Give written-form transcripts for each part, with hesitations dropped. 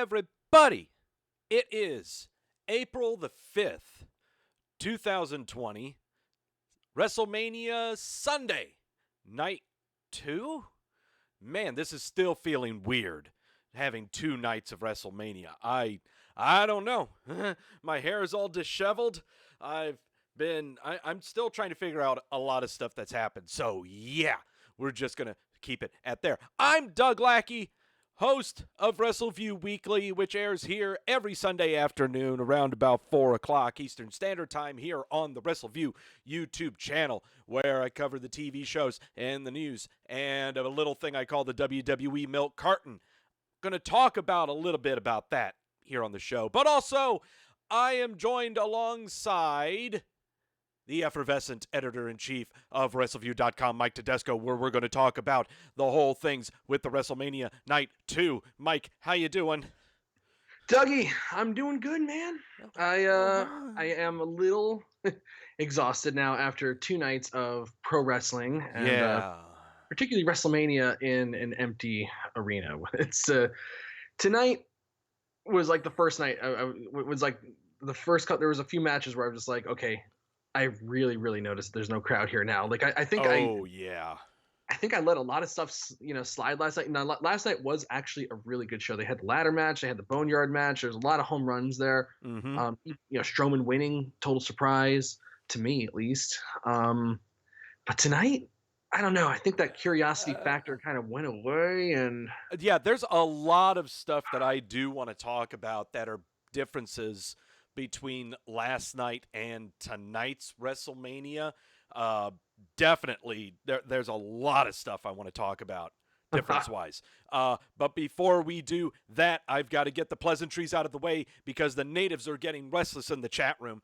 everybody. It is April the 5th, 2020, WrestleMania Sunday, Night 2? Man, this is still feeling weird, having 2 nights of WrestleMania. I don't know. My hair is all disheveled. I'm still trying to figure out a lot of stuff that's happened. So, yeah, we're just going to keep it at there. I'm Doug Lackey, host of Wrestleview Weekly, which airs here every Sunday afternoon around about 4 o'clock Eastern Standard Time here on the Wrestleview YouTube channel, where I cover the TV shows and the news and a little thing I call the WWE Milk Carton. Going to talk about a little bit about that here on the show. But also, I am joined alongside the effervescent editor-in-chief of Wrestleview.com, Mike Tedesco, where we're going to talk about the whole things with the WrestleMania Night 2. Mike, how you doing? Dougie, I'm doing good, man. I am a little exhausted now after 2 nights of pro wrestling and particularly WrestleMania in an empty arena. It's tonight was like the first night. It was like the first cut. There was a few matches where I was just like, okay, I really noticed there's no crowd here now. Like I think I let a lot of stuff slide last night. Now, last night was actually a really good show. They had the ladder match, they had the boneyard match. There's a lot of home runs there. Mm-hmm. Strowman winning, total surprise to me at least. But tonight, I don't know. I think that curiosity factor kind of went away. And yeah, there's a lot of stuff that I do want to talk about that are differences between last night and tonight's WrestleMania. Definitely, there's a lot of stuff I want to talk about, difference-wise. But before we do that, I've got to get the pleasantries out of the way because the natives are getting restless in the chat room.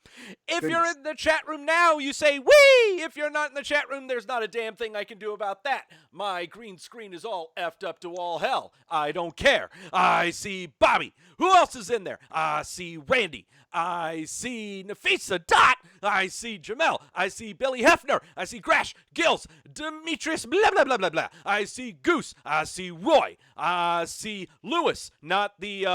If you're in the chat room now, you say, wee! If you're not in the chat room, there's not a damn thing I can do about that. My green screen is all effed up to all hell. I don't care. I see Bobby. Who else is in there? I see Randy. I see Nafisa Dot. I see Jamel. I see Billy Hefner. I see Grash, Gills, Demetrius, blah, blah, blah, blah, blah. I see Goose. I see Roy. I see Lewis. Not the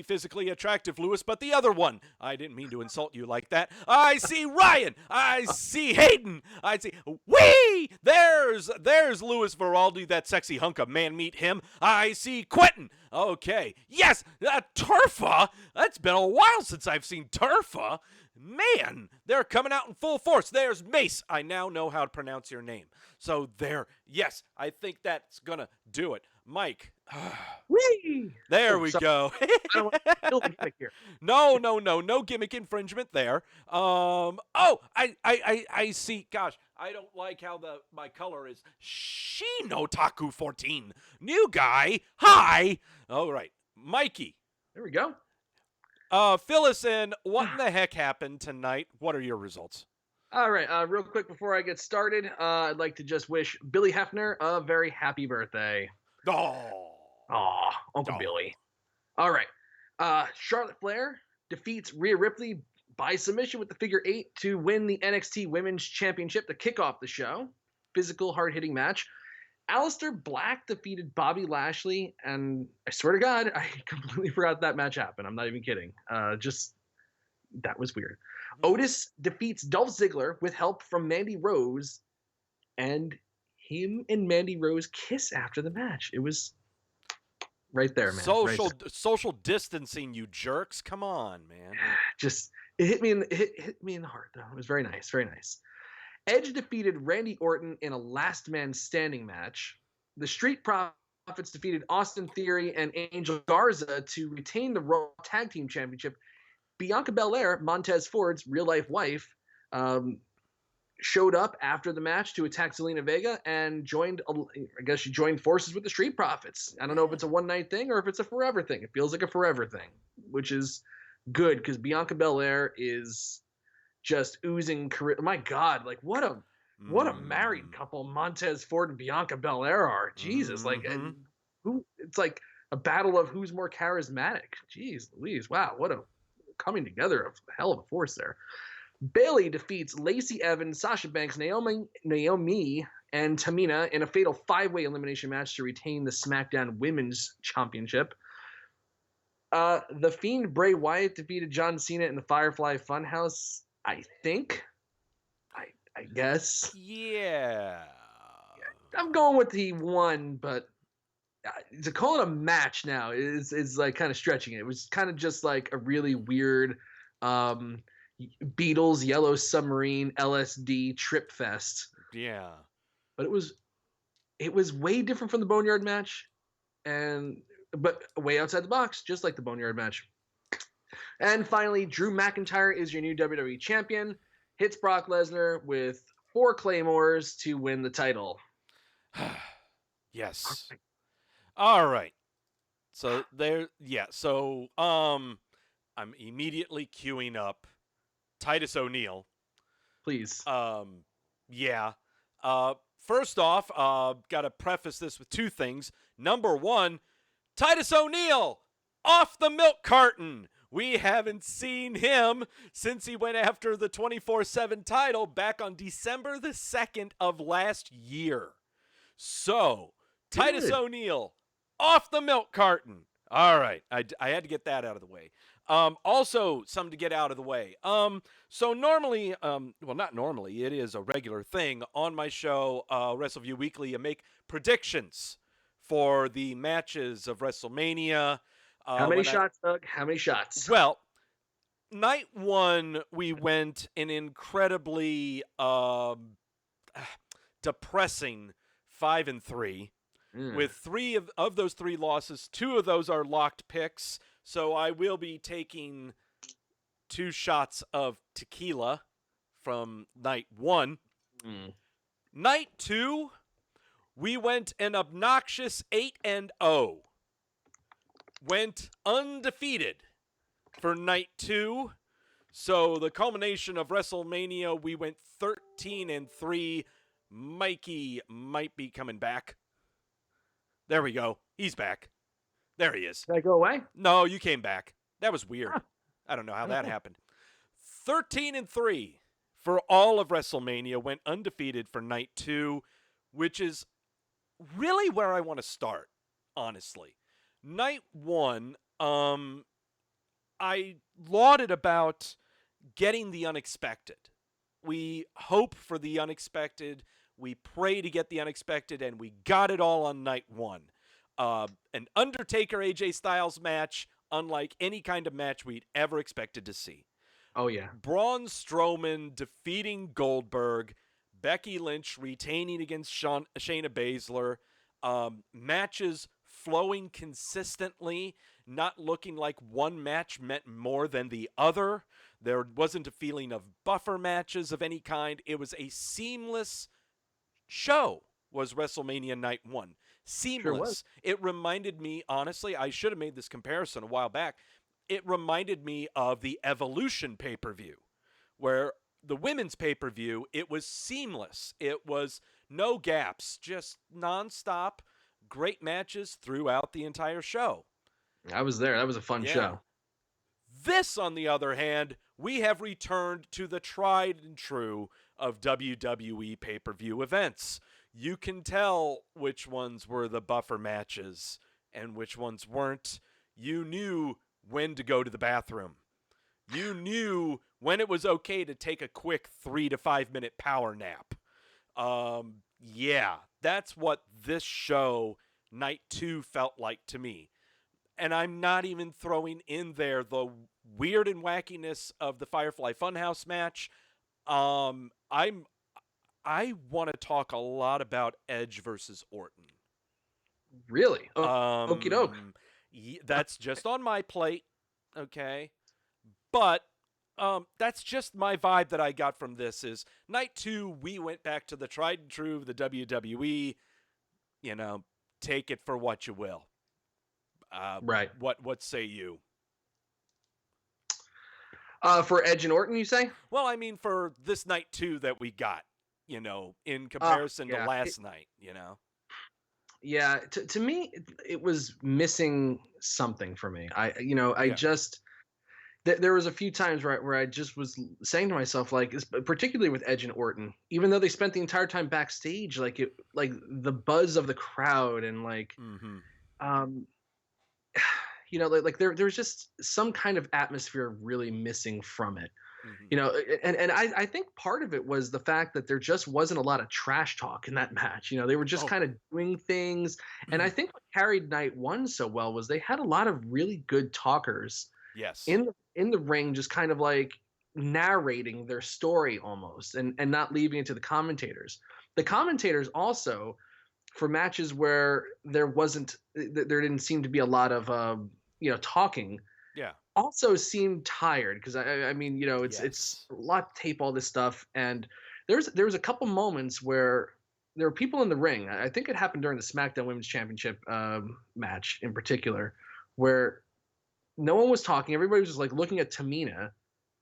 physically attractive Lewis, but the other one. I didn't mean to insult you like that. I see Ryan. I see Hayden. I see, whee! There's Louis Viraldi, that sexy hunk of man. Meet him. I see Quentin. Okay. Yes, Turfa. That's been a while since I've seen Turfa. Man, they're coming out in full force. There's Mace. I now know how to pronounce your name. So there, yes, I think that's going to do it. Mike. Whee! There we go. I don't want to kill the gimmick here. No gimmick infringement there. I see. Gosh, I don't like how my color is Shinotaku 14. New guy. Hi. All right, Mikey. There we go. Fill us in. What in the heck happened tonight? What are your results? All right. Real quick before I get started, I'd like to just wish Billy Hefner a very happy birthday. Uncle Billy. All right. Charlotte Flair defeats Rhea Ripley by submission with the figure 8 to win the NXT Women's Championship to kick off the show. Physical, hard-hitting match. Aleister Black defeated Bobby Lashley, and I swear to God, I completely forgot that match happened. I'm not even kidding. That was weird. Otis defeats Dolph Ziggler with help from Mandy Rose, and him and Mandy Rose kiss after the match. It was right there, man. Social distancing, you jerks. Come on, man. It hit me in the heart, though. It was very nice, very nice. Edge defeated Randy Orton in a last man standing match. The Street Profits defeated Austin Theory and Angel Garza to retain the Raw Tag Team Championship. Bianca Belair, Montez Ford's real-life wife, showed up after the match to attack Zelina Vega and joined forces with the Street Profits. I don't know if it's a one-night thing or if it's a forever thing. It feels like a forever thing, which is good because Bianca Belair is just oozing charisma. My God, like what a married couple Montez Ford and Bianca Belair are. Jesus, it's like a battle of who's more charismatic. Jeez Louise, wow, what a coming together of a hell of a force there. Bayley defeats Lacey Evans, Sasha Banks, Naomi, and Tamina in a fatal 5-way elimination match to retain the SmackDown Women's Championship. The Fiend Bray Wyatt defeated John Cena in the Firefly Fun House. I think. I guess. Yeah. I'm going with he won, but to call it a match now is like kind of stretching it. It was kind of just like a really weird Beatles Yellow Submarine LSD trip fest. Yeah. But it was way different from the Boneyard match, but way outside the box, just like the Boneyard match. And finally, Drew McIntyre is your new WWE champion. Hits Brock Lesnar with 4 claymores to win the title. Yes. All right. So So I'm immediately queuing up Titus O'Neil. Please. Yeah. First off, got to preface this with 2 things. Number 1, Titus O'Neil off the milk carton. We haven't seen him since he went after the 24/7 title back on December the 2nd of last year. So, Titus O'Neil off the milk carton. All right. I had to get that out of the way. Also, something to get out of the way. So normally, well, not normally, it is a regular thing on my show, Wrestleview Weekly. I make predictions for the matches of WrestleMania. How many shots, Doug? How many shots? Well, night 1, we went an incredibly depressing 5-3. With 3 of those 3 losses. 2 of those are locked picks. So I will be taking 2 shots of tequila from night 1. Night 2, we went an obnoxious 8-0. Went undefeated for night 2. So the culmination of WrestleMania, we went 13-3. Mikey might be coming back. There we go. He's back. There he is. Did I go away? No, you came back. That was weird. I don't know how that happened. 13-3 for all of WrestleMania. Went undefeated for night 2, which is really where I want to start, honestly. Night 1, I lauded about getting the unexpected. We hope for the unexpected. We pray to get the unexpected, and we got it all on night 1. An Undertaker AJ Styles match, unlike any kind of match we'd ever expected to see. Oh, yeah. Braun Strowman defeating Goldberg. Becky Lynch retaining against Shayna Baszler. Matches flowing consistently, not looking like one match meant more than the other. There wasn't a feeling of buffer matches of any kind. It was a seamless show, was WrestleMania Night 1. Seamless. Sure, it reminded me, honestly, I should have made this comparison a while back. It reminded me of the Evolution pay-per-view, where the women's pay-per-view, it was seamless. It was no gaps, just nonstop, great matches throughout the entire show. I was there. That was a fun show. This, on the other hand, we have returned to the tried and true of WWE pay-per-view events. You can tell which ones were the buffer matches and which ones weren't. You knew when to go to the bathroom. You knew when it was okay to take a quick 3 to 5 minute power nap. Yeah, that's what this show, Night 2, felt like to me. And I'm not even throwing in there the weird and wackiness of the Firefly Fun House match. I want to talk a lot about Edge versus Orton. Really? Okie doke. That's just on my plate, okay? But that's just my vibe that I got from this is Night 2, we went back to the tried and true of the WWE. You know, take it for what you will. Right. What say you? For Edge and Orton, you say? Well, I mean, for this Night 2 that we got, you know, in comparison to last night, you know? Yeah, to me, it was missing something for me. There was a few times where I just was saying to myself, like, particularly with Edge and Orton, even though they spent the entire time backstage, like the buzz of the crowd and like, there's just some kind of atmosphere really missing from it. Mhm. And I think part of it was the fact that there just wasn't a lot of trash talk in that match. They were just Oh, kind of doing things. And I think what carried night one so well was they had a lot of really good talkers yes. in the ring, just kind of like narrating their story almost, and not leaving it to the commentators. The commentators also, for matches where there didn't seem to be a lot of talking, Yeah. also seemed tired, because I mean, it's Yes. a lot to tape all this stuff. And there was a couple moments where there were people in the ring. I think it happened during the SmackDown Women's Championship match in particular, where no one was talking. Everybody was just like looking at Tamina,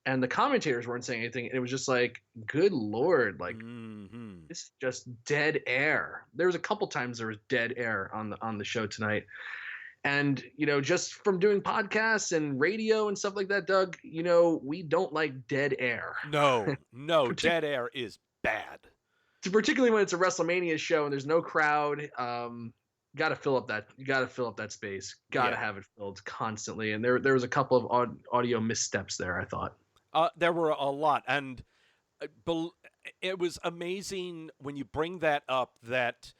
and the commentators weren't saying anything. And it was just like, good Lord, like Mhm. it's just dead air. There was a couple times there was dead air on the show tonight. And just from doing podcasts and radio and stuff like that, Doug, we don't like dead air. No, no, Partic- dead air is bad. Particularly when it's a WrestleMania show and there's no crowd. Got to fill up that space. Got to Yeah. have it filled constantly. And there was a couple of audio missteps there, I thought. There were a lot, and it was amazing when you bring that up, that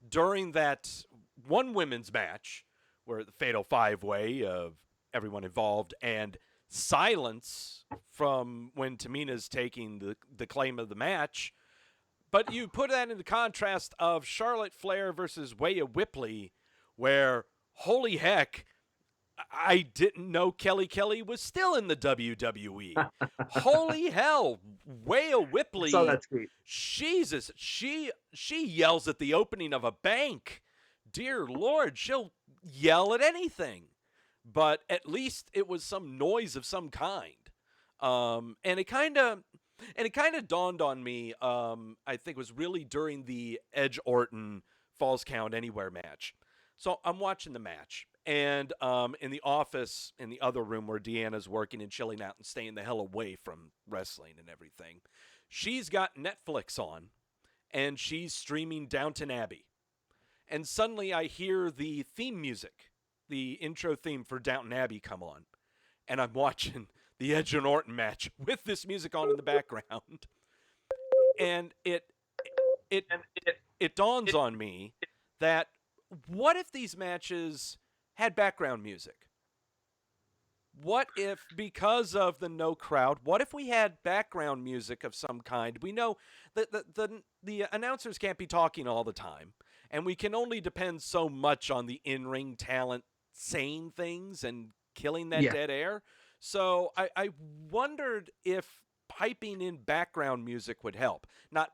during that one women's match where the fatal five-way of everyone involved and silence from when Tamina's taking the claim of the match, but you put that in the contrast of Charlotte Flair versus Rhea Ripley, where, holy heck, I didn't know Kelly was still in the WWE. Holy hell, Rhea I saw Ripley, that tweet. Jesus, she yells at the opening of a bank. Dear Lord, she'll yell at anything. But at least it was some noise of some kind. And it kind of dawned on me, I think it was really during the Edge Orton Falls Count Anywhere match. So I'm watching the match, and in the office, in the other room where Deanna's working and chilling out and staying the hell away from wrestling and everything, she's got Netflix on, and she's streaming Downton Abbey. And suddenly I hear the theme music, the intro theme for Downton Abbey come on, and I'm watching the Edge and Orton match with this music on in the background. And it dawns on me that, what if these matches had background music? What if, because of the no crowd, what if we had background music of some kind? We know that the announcers can't be talking all the time, and we can only depend so much on the in-ring talent saying things and killing that Yeah. dead air. So I wondered if piping in background music would help, not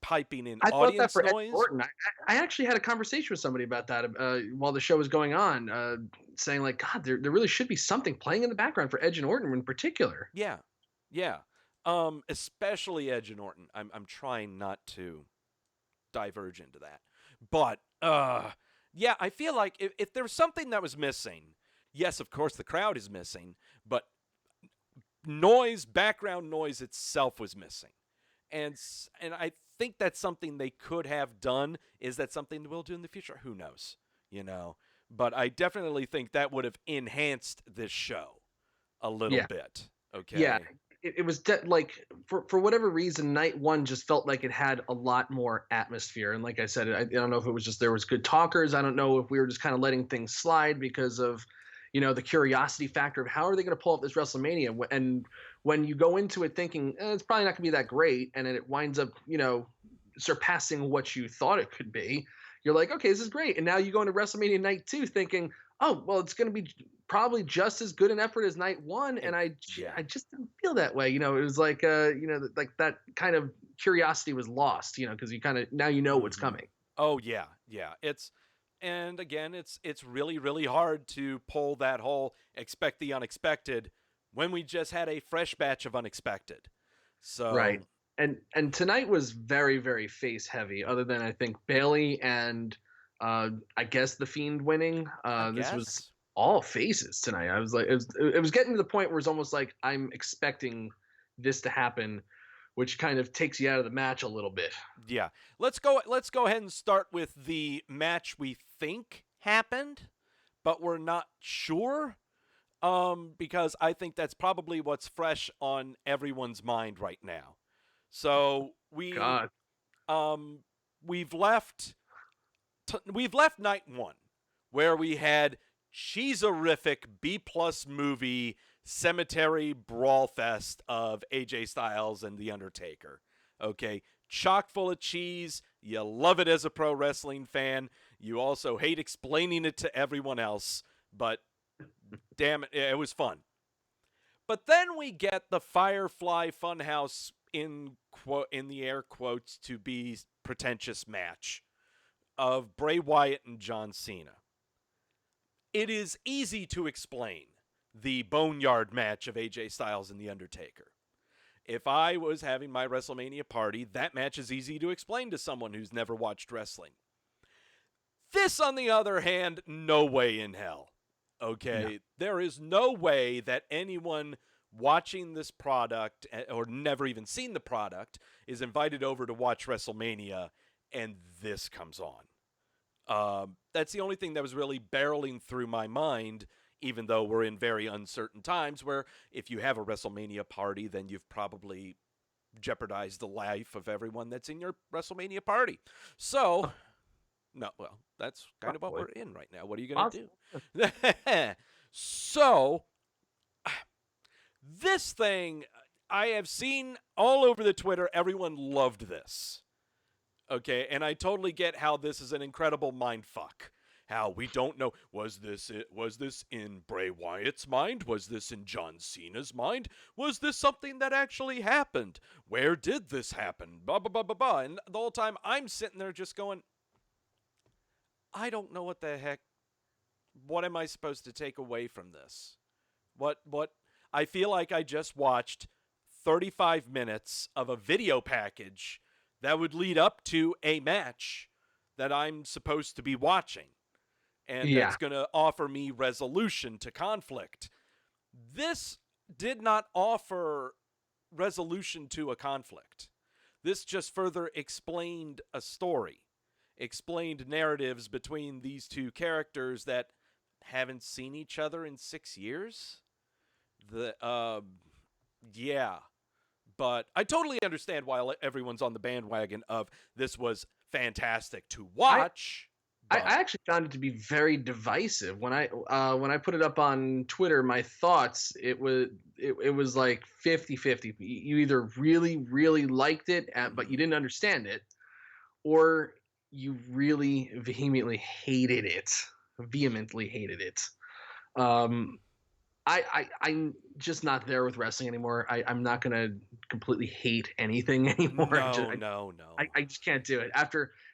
piping in I thought that audience for Edge noise. Orton. I actually had a conversation with somebody about that while the show was going on, saying like, God, there really should be something playing in the background for Edge and Orton in particular. Yeah, yeah. Especially Edge and Orton. I'm trying not to diverge into that, but yeah, I feel like if there was something that was missing, yes, of course the crowd is missing, but background noise itself was missing, and I think that's something they could have done. Is that something we'll do in the future? Who knows, But I definitely think that would have enhanced this show a little Yeah. bit. Okay. Yeah, it was like for whatever reason, night one just felt like it had a lot more atmosphere. And like I said, I don't know if it was just there was good talkers. I don't know if we were just kind of letting things slide because of the curiosity factor of how are they going to pull up this WrestleMania. And when you go into it thinking it's probably not going to be that great, and then it winds up surpassing what you thought it could be, you're like, okay, this is great. And now you go into WrestleMania night two thinking, oh, well, it's going to be probably just as good an effort as night one. And I just didn't feel that way. It was like, like that kind of curiosity was lost, because you kind of, now what's coming. Oh yeah. Yeah. And again, it's really, really hard to pull that whole expect the unexpected when we just had a fresh batch of unexpected. So Right. And tonight was very, very face heavy, other than I think Bailey and I guess the Fiend winning. This was all faces tonight. I was like, it was getting to the point where it's almost like I'm expecting this to happen, which kind of takes you out of the match a little bit. Yeah. Let's go ahead and start with the match we think happened, but we're not sure. Because I think that's probably what's fresh on everyone's mind right now. So God. we've left night one, where we had cheese-orific B+ movie cemetery brawl fest of AJ Styles and The Undertaker. Okay, chock full of cheese. You love it as a pro wrestling fan. You also hate explaining it to everyone else, but damn it, it was fun. But then we get the Firefly Fun House in the air quotes to be pretentious match of Bray Wyatt and John Cena. It is easy to explain the Boneyard match of AJ Styles and The Undertaker. If I was having my WrestleMania party, that match is easy to explain to someone who's never watched wrestling. This, on the other hand, no way in hell. Okay? No. There is no way that anyone watching this product, or never even seen the product, is invited over to watch WrestleMania, and this comes on. That's the only thing that was really barreling through my mind, even though we're in very uncertain times where if you have a WrestleMania party, then you've probably jeopardized the life of everyone that's in your WrestleMania party. So, no, well, that's kind of what we're in right now. What are you going to do? So, this thing, I have seen all over the Twitter, everyone loved this. Okay, and I totally get how this is an incredible mindfuck. How we don't know, was this in Bray Wyatt's mind? Was this in John Cena's mind? Was this something that actually happened? Where did this happen? Blah, blah, blah, blah, blah. And the whole time I'm sitting there just going, I don't know what the heck, what am I supposed to take away from this? What, I feel like I just watched 35 minutes of a video package that would lead up to a match that I'm supposed to be watching. And that's going to offer me resolution to conflict. This did not offer resolution to a conflict. This just further explained a story, explained narratives between these two characters that haven't seen each other in 6 years. But I totally understand why everyone's on the bandwagon of this was fantastic to watch. I actually found it to be very divisive. When I put it up on Twitter, my thoughts, it was like 50-50. You either really, really liked it, but you didn't understand it, or you really vehemently hated it. I'm just not there with wrestling anymore. I'm not going to completely hate anything anymore. No. I just can't do it.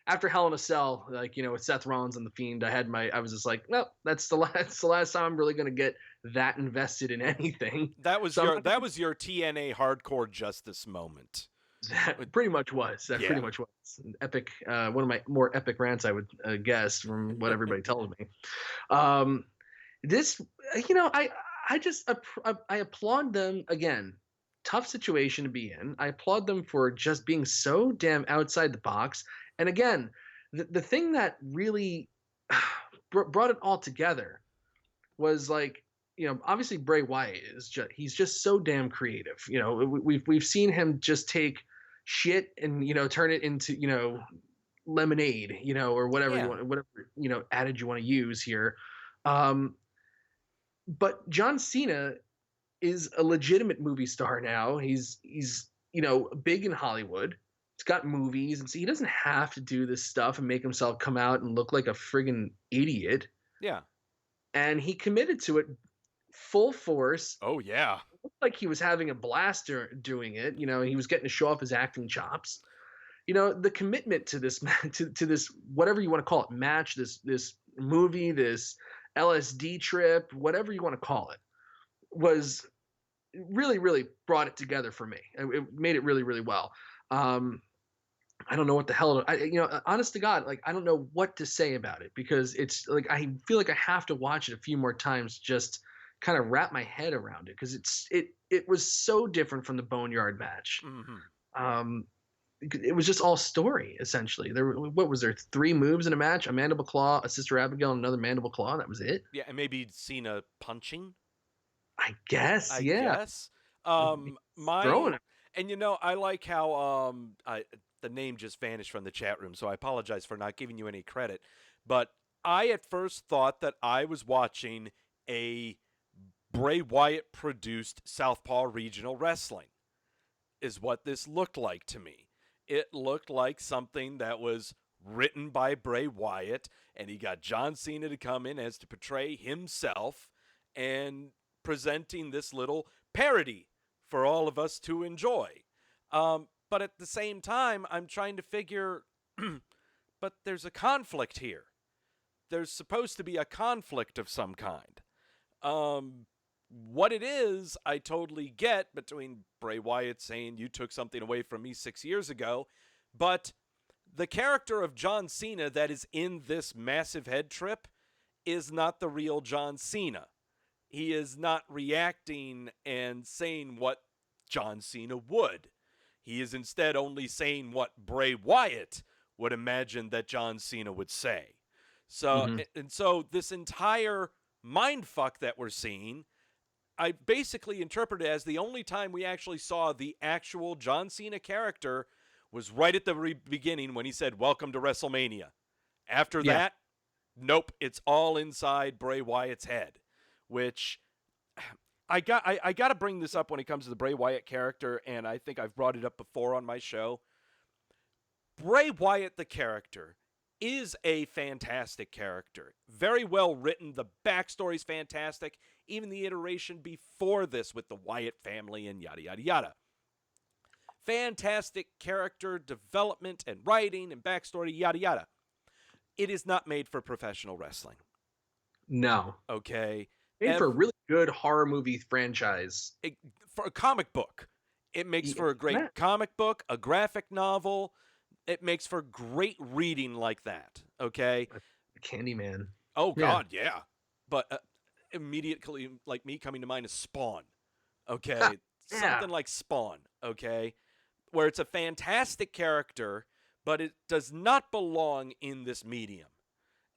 After Hell in a Cell, like, with Seth Rollins and The Fiend, I was just like, no, that's the last time I'm really going to get that invested in anything. That was your TNA hardcore justice moment. That pretty much was. Pretty much was an epic. One of my more epic rants, I would guess, from what everybody tells me. This, I applaud them again. Tough situation to be in. I applaud them for just being so damn outside the box. And again, the thing that really brought it all together was, like, obviously Bray Wyatt he's just so damn creative. We've seen him just take shit and turn it into lemonade, or whatever you want, whatever adage you want to use here. But John Cena is a legitimate movie star now. He's big in Hollywood. He's got movies, and so he doesn't have to do this stuff and make himself come out and look like a friggin' idiot. Yeah. And he committed to it full force. Oh yeah. It looked like he was having a blast doing it. He was getting to show off his acting chops. The commitment to this to this, whatever you want to call it, match, this movie, this LSD trip, whatever you want to call it, was really, really brought it together for me. It made it really, really well. I don't know what the hell, honest to God, like, I don't know what to say about it, because it's like, I feel like I have to watch it a few more times, just kind of wrap my head around it. Cause it was so different from the Boneyard match. Mm-hmm. it was just all story essentially. What was there? 3 moves in a match: a mandible claw, a Sister Abigail, and another mandible claw. That was it. Yeah, and maybe Cena punching. I guess. I Yeah. guess. Throwing My it. and I like how the name just vanished from the chat room, so I apologize for not giving you any credit. But I at first thought that I was watching a Bray Wyatt produced Southpaw Regional Wrestling. Is what this looked like to me. It looked like something that was written by Bray Wyatt, and he got John Cena to come in as to portray himself and presenting this little parody for all of us to enjoy. But at the same time, I'm trying to figure, but there's a conflict here. There's supposed to be a conflict of some kind. What it is, I totally get between Bray Wyatt saying you took something away from me 6 years ago, but the character of John Cena that is in this massive head trip is not the real John Cena. He is not reacting and saying what John Cena would. He is instead only saying what Bray Wyatt would imagine that John Cena would say. So, and so this entire mindfuck that we're seeing, I basically interpret it as the only time we actually saw the actual John Cena character was right at the beginning when he said, "Welcome to WrestleMania." After that, nope, it's all inside Bray Wyatt's head, which I got to bring this up when it comes to the Bray Wyatt character, and I think I've brought it up before on my show. Bray Wyatt, the character, is a fantastic character. Very well written. The backstory's fantastic. Even the iteration before this with the Wyatt family and yada, yada, yada. Fantastic character development and writing and backstory, yada, yada. It is not made for professional wrestling. No. Okay? Made for a really good horror movie franchise. For a comic book. It makes for a great comic book, a graphic novel. It makes for great reading like that, okay? Candyman. Oh, God, yeah. But immediately, like me coming to mind is Spawn, okay? Something like Spawn, okay? Where it's a fantastic character, but it does not belong in this medium.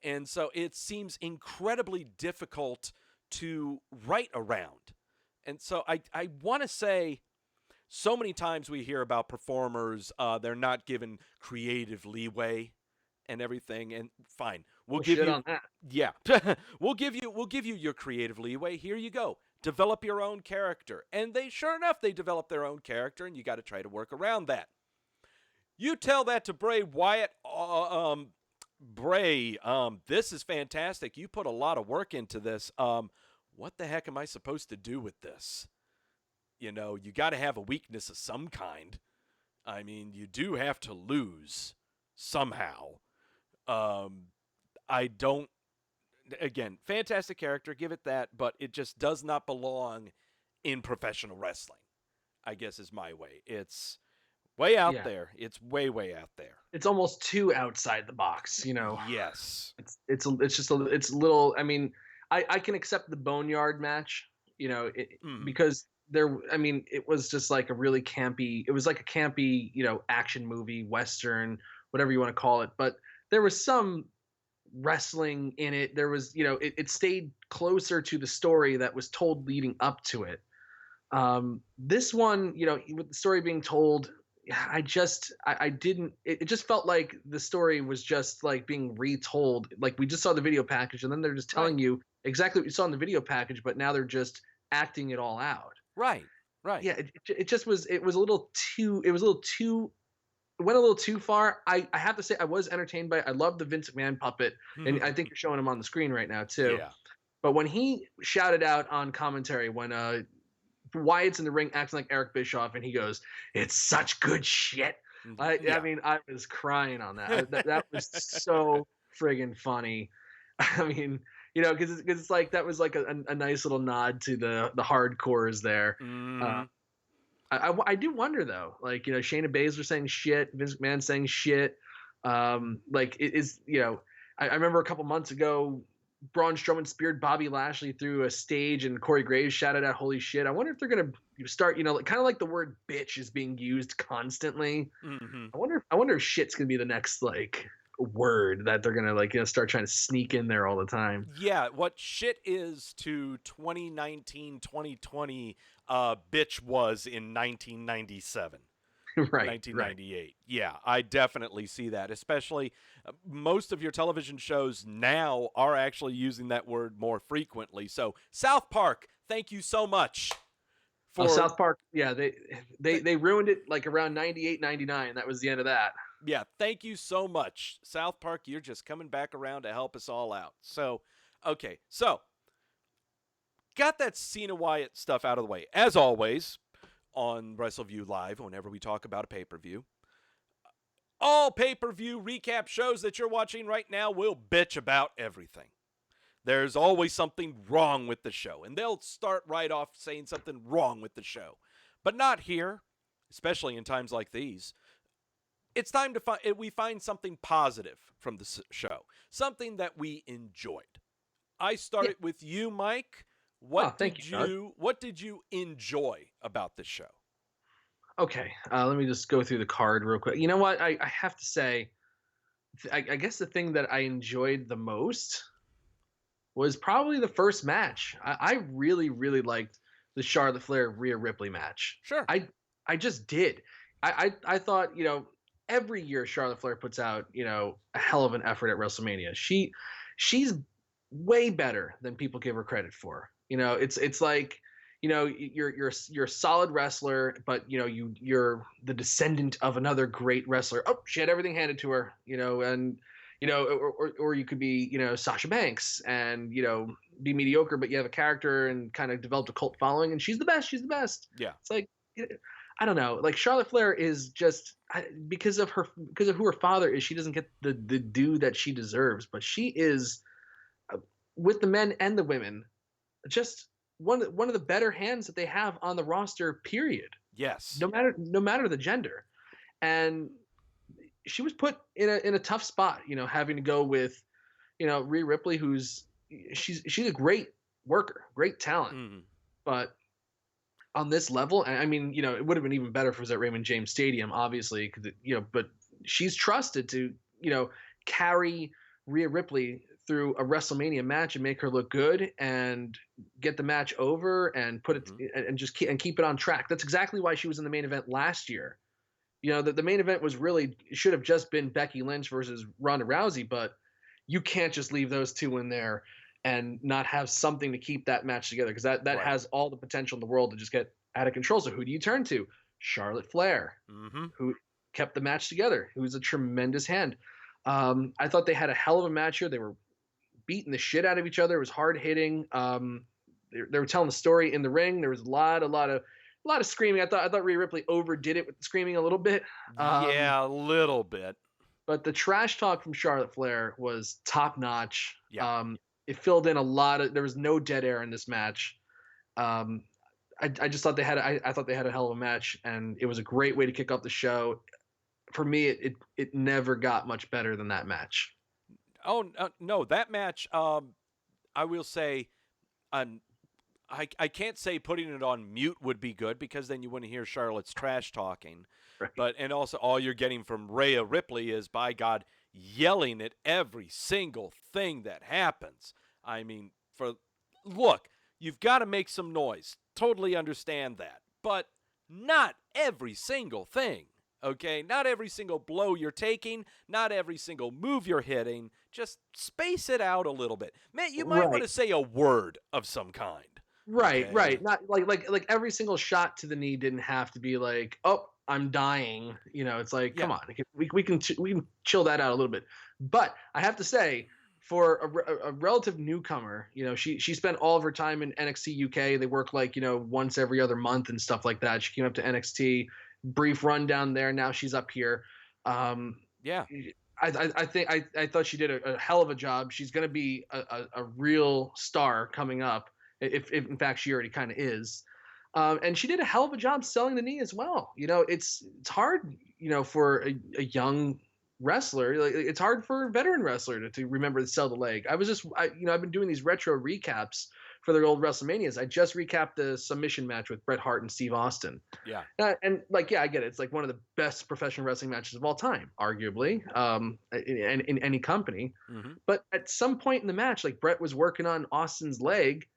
And so it seems incredibly difficult to write around. And so I want to say, so many times we hear about performers, they're not given creative leeway and everything. And fine, we'll give you on that. Yeah, we'll give you your creative leeway. Here you go. Develop your own character. And sure enough, they develop their own character, and you got to try to work around that. You tell that to Bray Wyatt, Bray, this is fantastic. You put a lot of work into this. What the heck am I supposed to do with this? You got to have a weakness of some kind. I mean, you do have to lose somehow. Again, fantastic character, give it that, but it just does not belong in professional wrestling, I guess is my way. It's way out there. It's way, way out there. It's almost too outside the box, Yes. It's just a little, I mean, I can accept the Boneyard match, because it was just like a really campy, it was like a campy, action movie, Western, whatever you want to call it. But there was some wrestling in it. There was, it stayed closer to the story that was told leading up to it. This one, with the story being told, it just felt like the story was just like being retold. Like we just saw the video package and then they're just telling you exactly what you saw in the video package, but now they're just acting it all out. Right. Yeah. It went a little too far. I have to say I was entertained by it. I love the Vince McMahon puppet, and I think you're showing him on the screen right now too. Yeah. But when he shouted out on commentary when Wyatt's in the ring acting like Eric Bischoff, and he goes, "It's such good shit." I mean, I was crying on that. That was so friggin' funny. I mean, because it's like that was like a nice little nod to the hardcores there. I do wonder though, like Shayna Baszler saying shit, Vince McMahon saying shit. Like it is, I remember a couple months ago Braun Strowman speared Bobby Lashley through a stage, and Corey Graves shouted out "Holy shit!" I wonder if they're gonna start, kind of like the word "bitch" is being used constantly. Mm-hmm. I wonder if shit's gonna be the next word that they're gonna start trying to sneak in there all the time. Yeah, what shit is to 2019, 2020, bitch was in 1997. Right. 1998. Yeah, I definitely see that. Especially most of your television shows now are actually using that word more frequently. So, South Park, thank you so much for South Park. Yeah, they ruined it like around 98, 99. That was the end of that. Yeah, thank you so much. South Park, you're just coming back around to help us all out. So, okay. So, got that Cena Wyatt stuff out of the way. As always, on Wrestleview Live, whenever we talk about a pay-per-view, all pay-per-view recap shows that you're watching right now will bitch about everything. There's always something wrong with the show, and they'll start right off saying something wrong with the show. But not here, especially in times like these. It's time to we find something positive from the show, something that we enjoyed. I started with you, Mike. What did you enjoy about this show? Okay, let me just go through the card real quick. You know what? I have to say, I guess the thing that I enjoyed the most was probably the first match. I really, really liked the Charlotte Flair Rhea Ripley match. Sure. I just did. I thought, every year Charlotte Flair puts out, a hell of an effort at WrestleMania. She's way better than people give her credit for. It's like, you're a solid wrestler, but you're the descendant of another great wrestler. Oh, she had everything handed to her, and or you could be, Sasha Banks and be mediocre, but you have a character and kind of developed a cult following, and she's the best. She's the best. Yeah. It's like, I don't know. Like Charlotte Flair is just because of who her father is. She doesn't get the due that she deserves, but she is with the men and the women just one of the better hands that they have on the roster. Period. Yes. No matter the gender, and she was put in a tough spot. Having to go with Rhea Ripley, she's a great worker, great talent, but on this level, I mean, it would have been even better if it was at Raymond James Stadium, obviously, because but she's trusted to carry Rhea Ripley through a WrestleMania match and make her look good and get the match over and put it and just keep it on track. That's exactly why she was in the main event last year. The main event should have just been Becky Lynch versus Ronda Rousey, but you can't just leave those two in there and not have something to keep that match together, because that Right. has all the potential in the world to just get out of control. So who do you turn to? Charlotte Flair, who kept the match together, who's a tremendous hand. I thought they had a hell of a match here. They were beating the shit out of each other. It was hard hitting. They were telling the story in the ring. There was a lot of screaming. I thought Rhea Ripley overdid it with the screaming a little bit. Yeah, a little bit. But the trash talk from Charlotte Flair was top notch. Yeah. It filled in there was no dead air in this match. I just thought I thought they had a hell of a match, and it was a great way to kick off the show. For me, it never got much better than that match. Oh no, that match. I will say, I can't say putting it on mute would be good, because then you wouldn't hear Charlotte's trash talking. Right. And also all you're getting from Rhea Ripley is, by God, yelling at every single thing that happens. I mean, look, you've got to make some noise. Totally understand that. But not every single thing, okay? Not every single blow you're taking, not every single move you're hitting. Just space it out a little bit. Man, you might want to say a word of some kind. Right, okay? right. Not like every single shot to the knee didn't have to be like, oh, I'm dying. It's like, come on, we can chill that out a little bit. But I have to say, for a relative newcomer, she spent all of her time in NXT UK. They work once every other month and stuff like that. She came up to NXT, brief rundown there. Now she's up here. Yeah. I thought she did a hell of a job. She's going to be a real star coming up, if in fact she already kind of is. And she did a hell of a job selling the knee as well. It's hard, for a young wrestler, like, it's hard for a veteran wrestler to remember to sell the leg. I've been doing these retro recaps for their old WrestleManias. I just recapped the submission match with Bret Hart and Steve Austin. Yeah. And like, yeah, I get it. It's like one of the best professional wrestling matches of all time, arguably, in any company. Mm-hmm. But at some point in the match, like Bret was working on Austin's leg,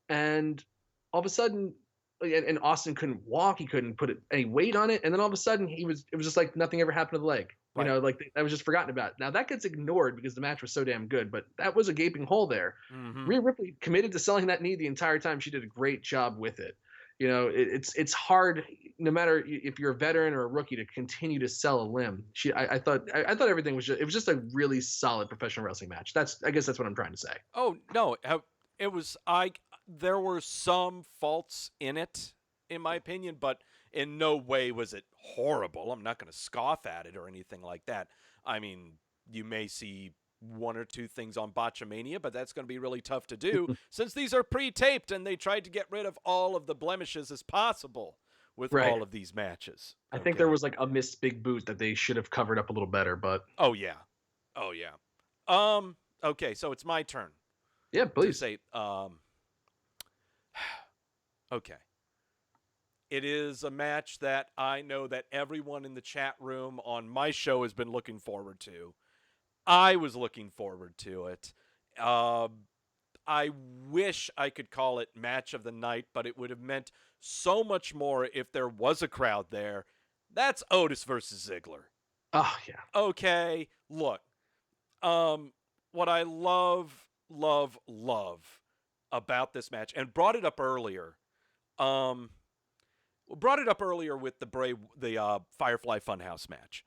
and all of a sudden, and Austin couldn't walk. He couldn't put any weight on it. And then all of a sudden, it was just like nothing ever happened to the leg. Right. Like that was just forgotten about. Now that gets ignored because the match was so damn good, but that was a gaping hole there. Mm-hmm. Rhea Ripley committed to selling that knee the entire time. She did a great job with it. It's hard, no matter if you're a veteran or a rookie, to continue to sell a limb. I thought everything was just a really solid professional wrestling match. I guess that's what I'm trying to say. Oh no, it was there were some faults in it, in my opinion, but in no way was it horrible. I'm not going to scoff at it or anything like that. I mean, you may see one or two things on Botchamania, but that's going to be really tough to do since these are pre-taped and they tried to get rid of all of the blemishes as possible with all of these matches. I think there was like a missed big boot that they should have covered up a little better, but oh yeah. Okay, so it's my turn. Yeah, please. To say okay. It is a match that I know that everyone in the chat room on my show has been looking forward to. I was looking forward to it. I wish I could call it match of the night, but it would have meant so much more if there was a crowd there. That's Otis versus Ziggler. Oh, yeah. Okay, look. What I love about this match, and brought it up earlier, with the Firefly Fun House match.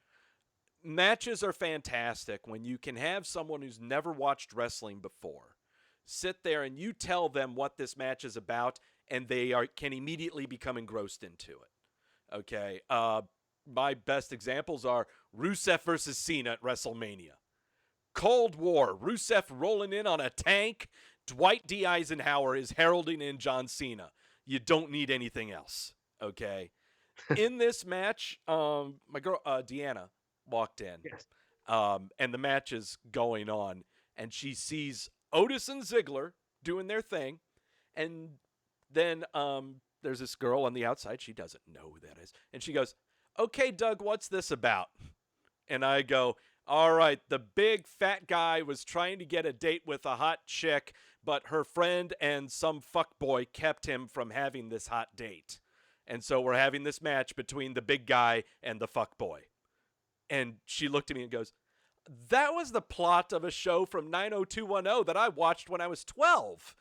Matches are fantastic when you can have someone who's never watched wrestling before sit there and you tell them what this match is about, and they can immediately become engrossed into it. Okay, my best examples are Rusev versus Cena at WrestleMania. Cold War, Rusev rolling in on a tank. Dwight D. Eisenhower is heralding in John Cena. You don't need anything else. Okay. In this match, my girl Deanna walked in. Yes. And the match is going on, and she sees Otis and Ziggler doing their thing, and then there's this girl on the outside. She doesn't know who that is, and she goes, "Okay, Doug, what's this about?" And I go, "All right, the big fat guy was trying to get a date with a hot chick, but her friend and some fuckboy kept him from having this hot date. And so we're having this match between the big guy and the fuckboy." And she looked at me and goes, "That was the plot of a show from 90210 that I watched when I was 12.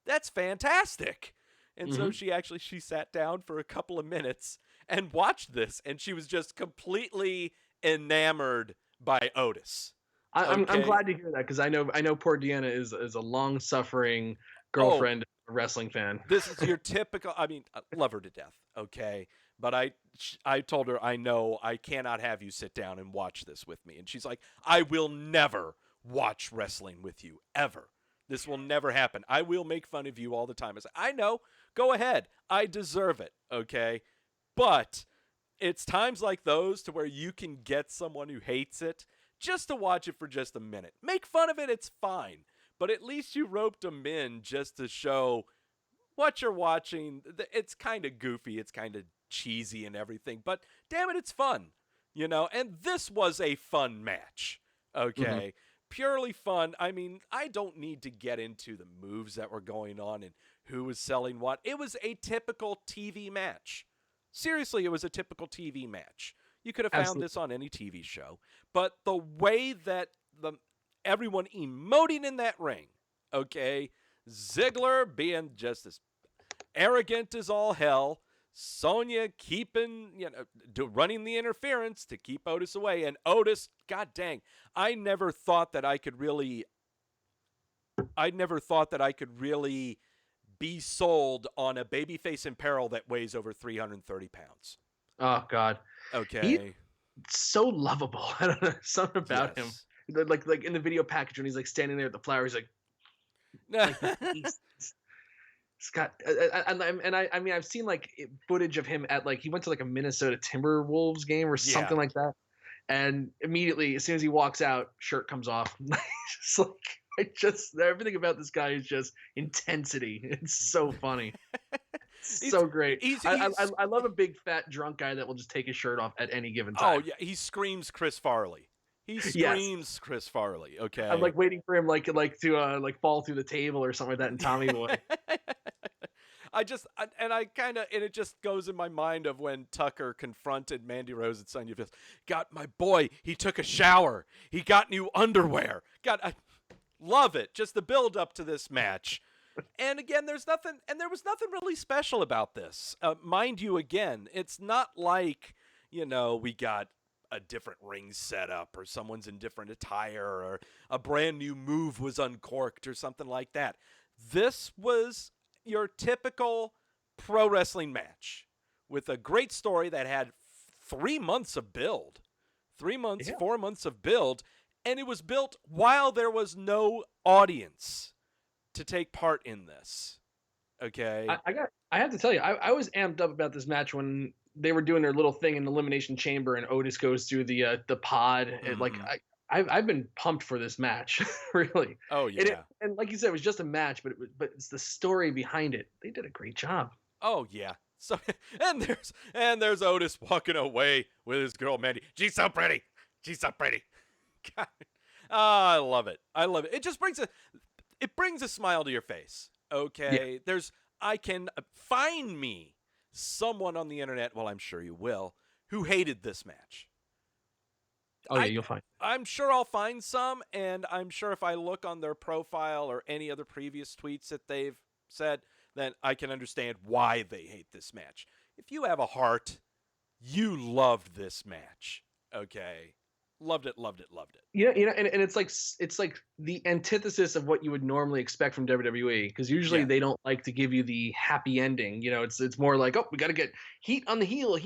That's fantastic." And so she sat down for a couple of minutes and watched this, and she was just completely enamored by Otis. I'm glad to hear that, because I know poor Deanna is a long-suffering girlfriend, a wrestling fan. This is your typical. I mean, I love her to death. Okay, but I told her, I know I cannot have you sit down and watch this with me, and she's like, "I will never watch wrestling with you ever. This will never happen. I will make fun of you all the time." I said, "I know. Go ahead. I deserve it." Okay, but it's times like those to where you can get someone who hates it just to watch it for just a minute. Make fun of it, it's fine. But at least you roped them in just to show what you're watching. It's kind of goofy, it's kind of cheesy and everything, but damn it, it's fun. And this was a fun match. Okay, purely fun. I mean, I don't need to get into the moves that were going on and who was selling what. It was a typical TV match. Seriously, it was a typical TV match. You could have found this on any TV show. But the way that everyone emoting in that ring, okay, Ziggler being just as arrogant as all hell, Sonya keeping, running the interference to keep Otis away, and Otis, god dang, I never thought that I could really be sold on a babyface in peril that weighs over 330 pounds. Oh, God. Okay. He's so lovable. I don't know, something about him. Like in the video package when he's like standing there at the flowers, Scott, I mean, I've seen like footage of him at he went to like a Minnesota Timberwolves game or something like that, And immediately, as soon as he walks out, shirt comes off. Just like everything about this guy is just intensity. It's so funny. He's So great. he's I love a big fat drunk guy that will just take his shirt off at any given oh time. yeah, he screams Chris Farley. He Yes. screams Chris Farley. Okay. I'm like waiting for him to like fall through the table or something like that in Tommy Boy. And it just goes in my mind of when Tucker confronted Mandy Rose at Sonya Fist. Got my boy. He took a shower. He got new underwear. I love it. Just the build up to this match. And again, there was nothing really special about this. Mind you, again, it's not like, we got a different ring setup or someone's in different attire or a brand new move was uncorked or something like that. This was your typical pro wrestling match with a great story that had 3 months of build, 4 months of build, and it was built while there was no audience to take part in this. Okay. I have to tell you, I was amped up about this match when they were doing their little thing in the Elimination Chamber and Otis goes through the pod. Mm-hmm. I've been pumped for this match, really. Oh yeah. And like you said, it was just a match, but it's the story behind it. They did a great job. Oh yeah. So and there's Otis walking away with his girl Mandy. She's so pretty. She's so pretty. God. I love it. I love it. It just brings a smile to your face. Okay. Yeah. I can find me someone on the internet, well, I'm sure you will, who hated this match. Oh yeah, you'll find. I'm sure I'll find some, and I'm sure if I look on their profile or any other previous tweets that they've said, then I can understand why they hate this match. If you have a heart, you loved this match. Okay. Loved it. And it's like the antithesis of what you would normally expect from WWE, because usually they don't like to give you the happy ending. It's more like, oh, we got to get heat on the heel,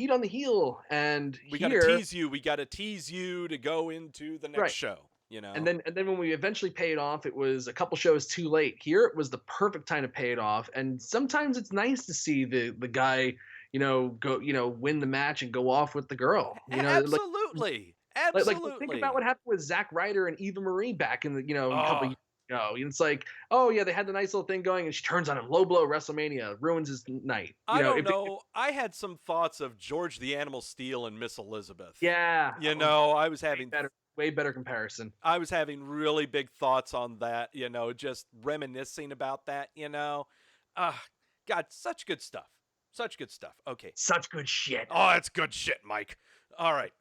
and we got to tease you. We got to tease you to go into the next show. And then when we eventually paid off, it was a couple shows too late. Here it was the perfect time to pay it off, and sometimes it's nice to see the guy, go, win the match and go off with the girl. Absolutely. Absolutely. Think about what happened with Zack Ryder and Eva Marie back in the, a couple years ago. It's like, oh yeah, they had the nice little thing going, and she turns on him, low blow, WrestleMania, ruins his night. I don't know. I had some thoughts of George the Animal Steel and Miss Elizabeth. Yeah. I was having way better comparison. I was having really big thoughts on that. Just reminiscing about that. God, such good stuff. Such good stuff. Okay. Such good shit. Oh, that's good shit, Mike. All right.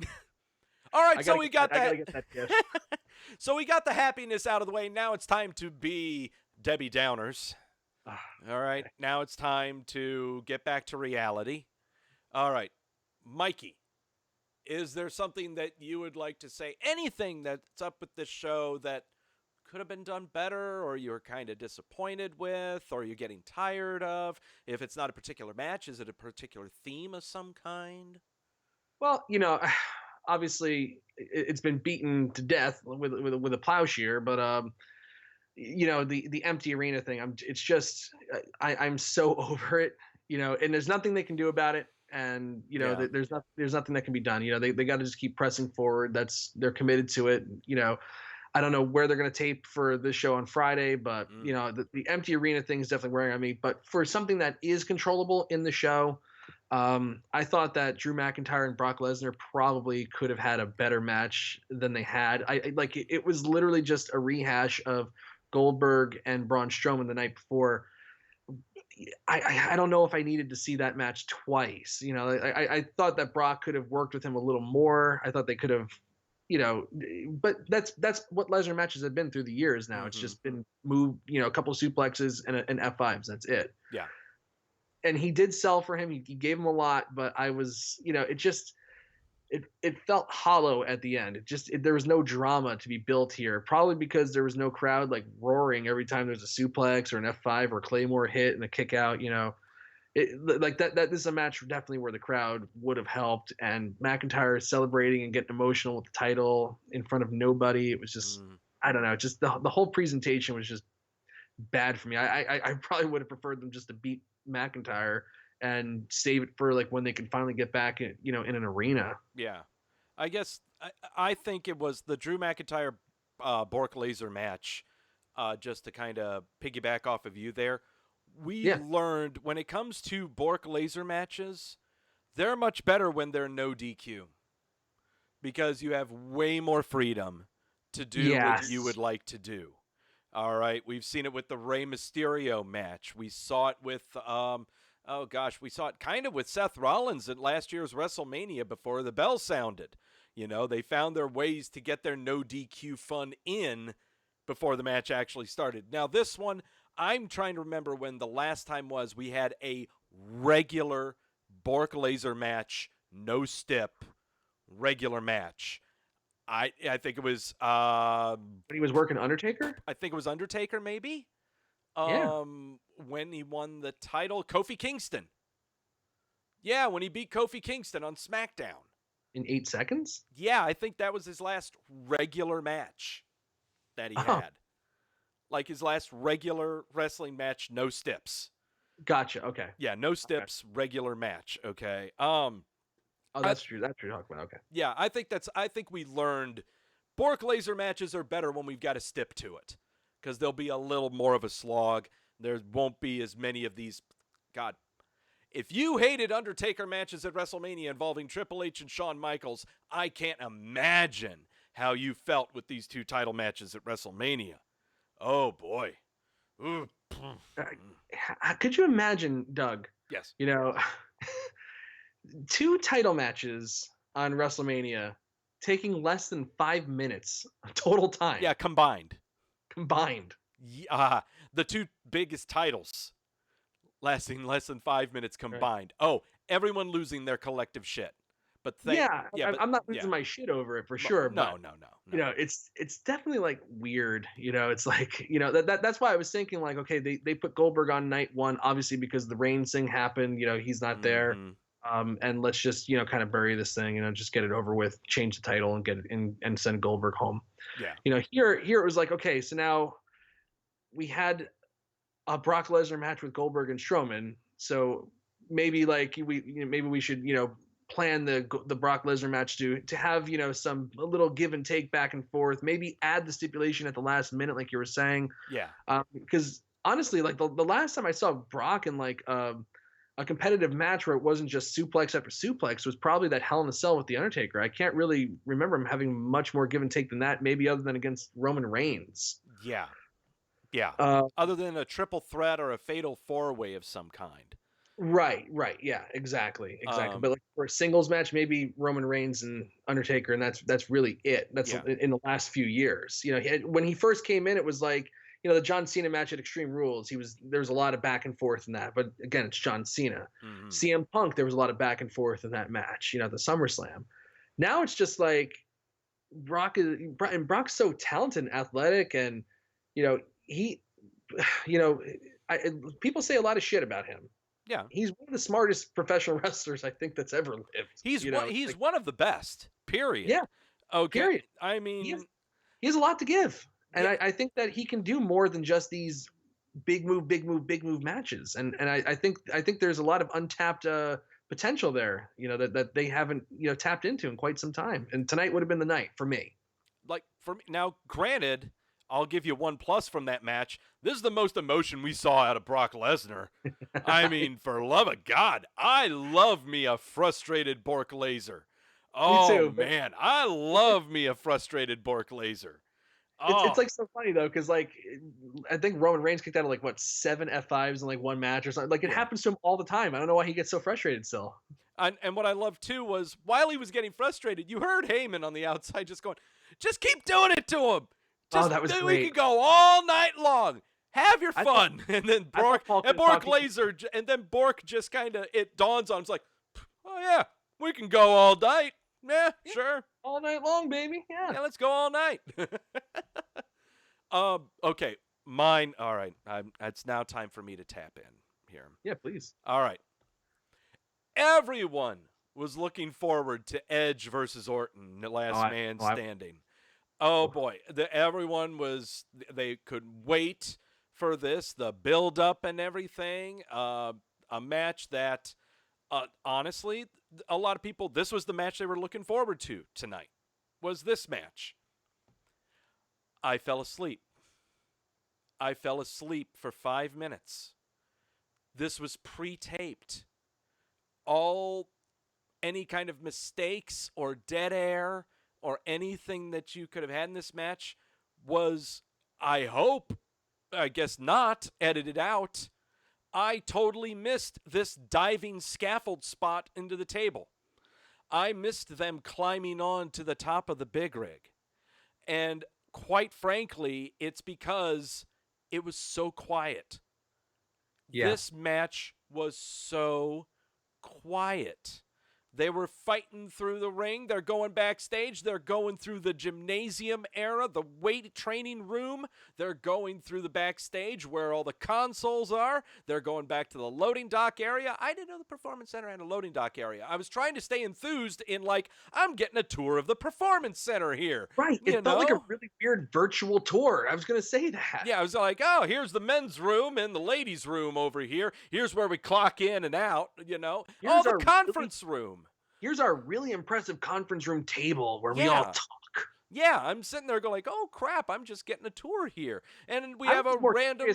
All right, so we got that. So we got the happiness out of the way. Now it's time to be Debbie Downers. All right, now it's time to get back to reality. All right, Mikey, is there something that you would like to say? Anything that's up with this show that could have been done better, or you're kind of disappointed with, or you're getting tired of? If it's not a particular match, is it a particular theme of some kind? Well, obviously it's been beaten to death with a plowshare, but the empty arena thing, I'm so over it, and there's nothing they can do about it, and there's nothing that can be done. They got to just keep pressing forward. They're committed to it. I don't know where they're going to tape for this show on Friday, but the empty arena thing is definitely wearing on me. But for something that is controllable in the show, I thought that Drew McIntyre and Brock Lesnar probably could have had a better match than they had. It was literally just a rehash of Goldberg and Braun Strowman the night before. I don't know if I needed to see that match twice. I thought that Brock could have worked with him a little more. I thought they could have, but that's what Lesnar matches have been through the years now. Mm-hmm. It's just been moved, a couple of suplexes and F5s. That's it. Yeah. And he did sell for him. He gave him a lot, but I was, it felt hollow at the end. There was no drama to be built here, probably because there was no crowd like roaring every time there's a suplex or an F5 or a Claymore hit and a kick out, that this is a match definitely where the crowd would have helped, and McIntyre celebrating and getting emotional with the title in front of nobody. It was just, I don't know, just the whole presentation was just bad for me. I probably would have preferred them just to beat McIntyre and save it for like when they can finally get back in, in an arena. Yeah. I guess I think it was the Drew McIntyre Bork Laser match. Just to kind of piggyback off of you there, we Yeah. learned when it comes to Bork Laser matches, they're much better when they're no DQ because you have way more freedom to do what you would Yes. like to do. All right, we've seen it with the Rey Mysterio match. We saw it with oh gosh, we saw it kind of with Seth Rollins at last year's WrestleMania before the bell sounded. You know, they found their ways to get their no DQ fun in before the match actually started. Now, this one, I'm trying to remember when the last time was we had a regular Bork Laser match, no stip, regular match. I think it was When he was working Undertaker? I think it was Undertaker maybe. Yeah. When he won the title, Kofi Kingston. Yeah, when he beat Kofi Kingston on SmackDown. In 8 seconds? Yeah, I think that was his last regular match that he Oh, had. Like his last regular wrestling match, no steps. gotcha. Okay. Yeah, no Okay. steps, regular match. Okay. Oh, that's true. That's true. Talking about. Okay. Yeah, I think we learned Bork Laser matches are better when we've got a stip to it because there'll be a little more of a slog. There won't be as many of these. God, if you hated Undertaker matches at WrestleMania involving Triple H and Shawn Michaels, I can't imagine how you felt with these two title matches at WrestleMania. Oh boy. Ooh. Could you imagine, Doug? Yes. You know, 2 title matches on WrestleMania taking less than 5 minutes total time. Yeah, combined. Combined. Yeah, the two biggest titles lasting less than 5 minutes combined. Right. Oh, everyone losing their collective shit. But I'm not losing my shit over it for sure. No. You know, it's definitely like weird. You know, it's like, you know, that's why I was thinking like, okay, they put Goldberg on night 1, obviously because the Reigns thing happened. You know, he's not there. And let's just, you know, kind of bury this thing, you know, just get it over with, change the title and get it in and send Goldberg home. Yeah. You know, here it was like, okay, so now we had a Brock Lesnar match with Goldberg and Strowman. So maybe like maybe we should, you know, plan the Brock Lesnar match to have, you know, a little give and take back and forth, maybe add the stipulation at the last minute, like you were saying. Yeah. Because honestly, like the last time I saw Brock in like a competitive match where it wasn't just suplex after suplex was probably that Hell in a Cell with The Undertaker. I can't really remember him having much more give and take than that, maybe other than against Roman Reigns. Yeah. Yeah. Other than a triple threat or a fatal 4-way of some kind. Right. Yeah, exactly. But like for a singles match, maybe Roman Reigns and Undertaker, and that's really it. That's in the last few years. You know, when he first came in, it was like, you know, the John Cena match at Extreme Rules. There was a lot of back and forth in that, but again, it's John Cena. Mm-hmm. CM Punk, there was a lot of back and forth in that match. You know, the SummerSlam. Now it's just like Brock's so talented and athletic, and you know people say a lot of shit about him. Yeah, he's one of the smartest professional wrestlers I think that's ever lived. He's one of the best. Period. Yeah. Okay. Period. I mean, he has a lot to give, and I think that he can do more than just these big move matches. And I think there's a lot of untapped potential there. You know that they haven't tapped into in quite some time. And tonight would have been the night for me. Like for me now, granted, I'll give you 1+ from that match. This is the most emotion we saw out of Brock Lesnar. I mean, for love of God, I love me a frustrated Bork Laser. Oh, me too, man, I love me a frustrated Bork Laser. Oh. It's like so funny though, because like I think Roman Reigns kicked out of like 7 F5s in like one match or something. Like it happens to him all the time. I don't know why he gets so frustrated still. And what I love too was while he was getting frustrated, you heard Heyman on the outside just going, "Just keep doing it to him. That was great. We can go all night long. Have your fun." And then Bork Laser, and then Bork just kind of, it dawns on him, it's like, "Oh yeah, we can go all night. Yeah, sure. All night long, baby. Yeah, let's go all night." Okay, mine. All right, it's now time for me to tap in here. Yeah, please. All right. Everyone was looking forward to Edge versus Orton, the last man standing. Oh boy, everyone was. They could wait for this, the build up and everything. A match that, honestly, a lot of people, this was the match they were looking forward to tonight, was this match. I fell asleep. I fell asleep for 5 minutes. This was pre-taped. Any kind of mistakes or dead air or anything that you could have had in this match was, I guess not, edited out. I totally missed this diving scaffold spot into the table. I missed them climbing on to the top of the big rig. And quite frankly, it's because it was so quiet. Yeah. This match was so quiet. They were fighting through the ring. They're going backstage. They're going through the gymnasium era, the weight training room. They're going through the backstage where all the consoles are. They're going back to the loading dock area. I didn't know the Performance Center had a loading dock area. I was trying to stay enthused in I'm getting a tour of the Performance Center here. Right. It felt like a really weird virtual tour. I was going to say that. Yeah, I was like, oh, here's the men's room and the ladies' room over here. Here's where we clock in and out, Here's the conference room. Here's our really impressive conference room table where we all talk. Yeah, I'm sitting there going oh, crap, I'm just getting a tour here. And we have a random...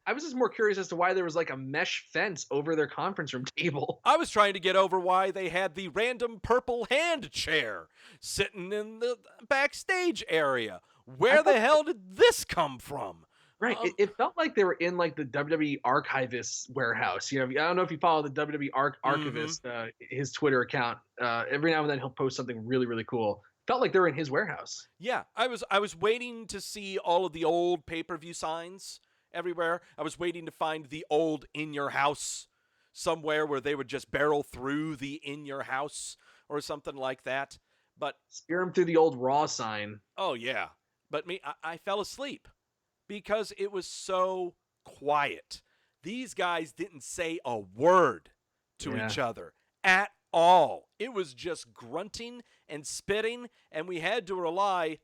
I was just more curious as to why there was a mesh fence over their conference room table. I was trying to get over why they had the random purple hand chair sitting in the backstage area. Where the hell did this come from? Right. It felt like they were in the WWE archivist warehouse. I don't know if you follow the WWE archivist, his Twitter account. Every now and then he'll post something really, really cool. Felt like they were in his warehouse. Yeah, I was waiting to see all of the old pay-per-view signs everywhere. I was waiting to find the old In Your House somewhere where they would just barrel through the In Your House or something like that. But spear him through the old Raw sign. Oh, yeah. But I fell asleep. Because it was so quiet. These guys didn't say a word to each other at all. It was just grunting and spitting, and we had to rely,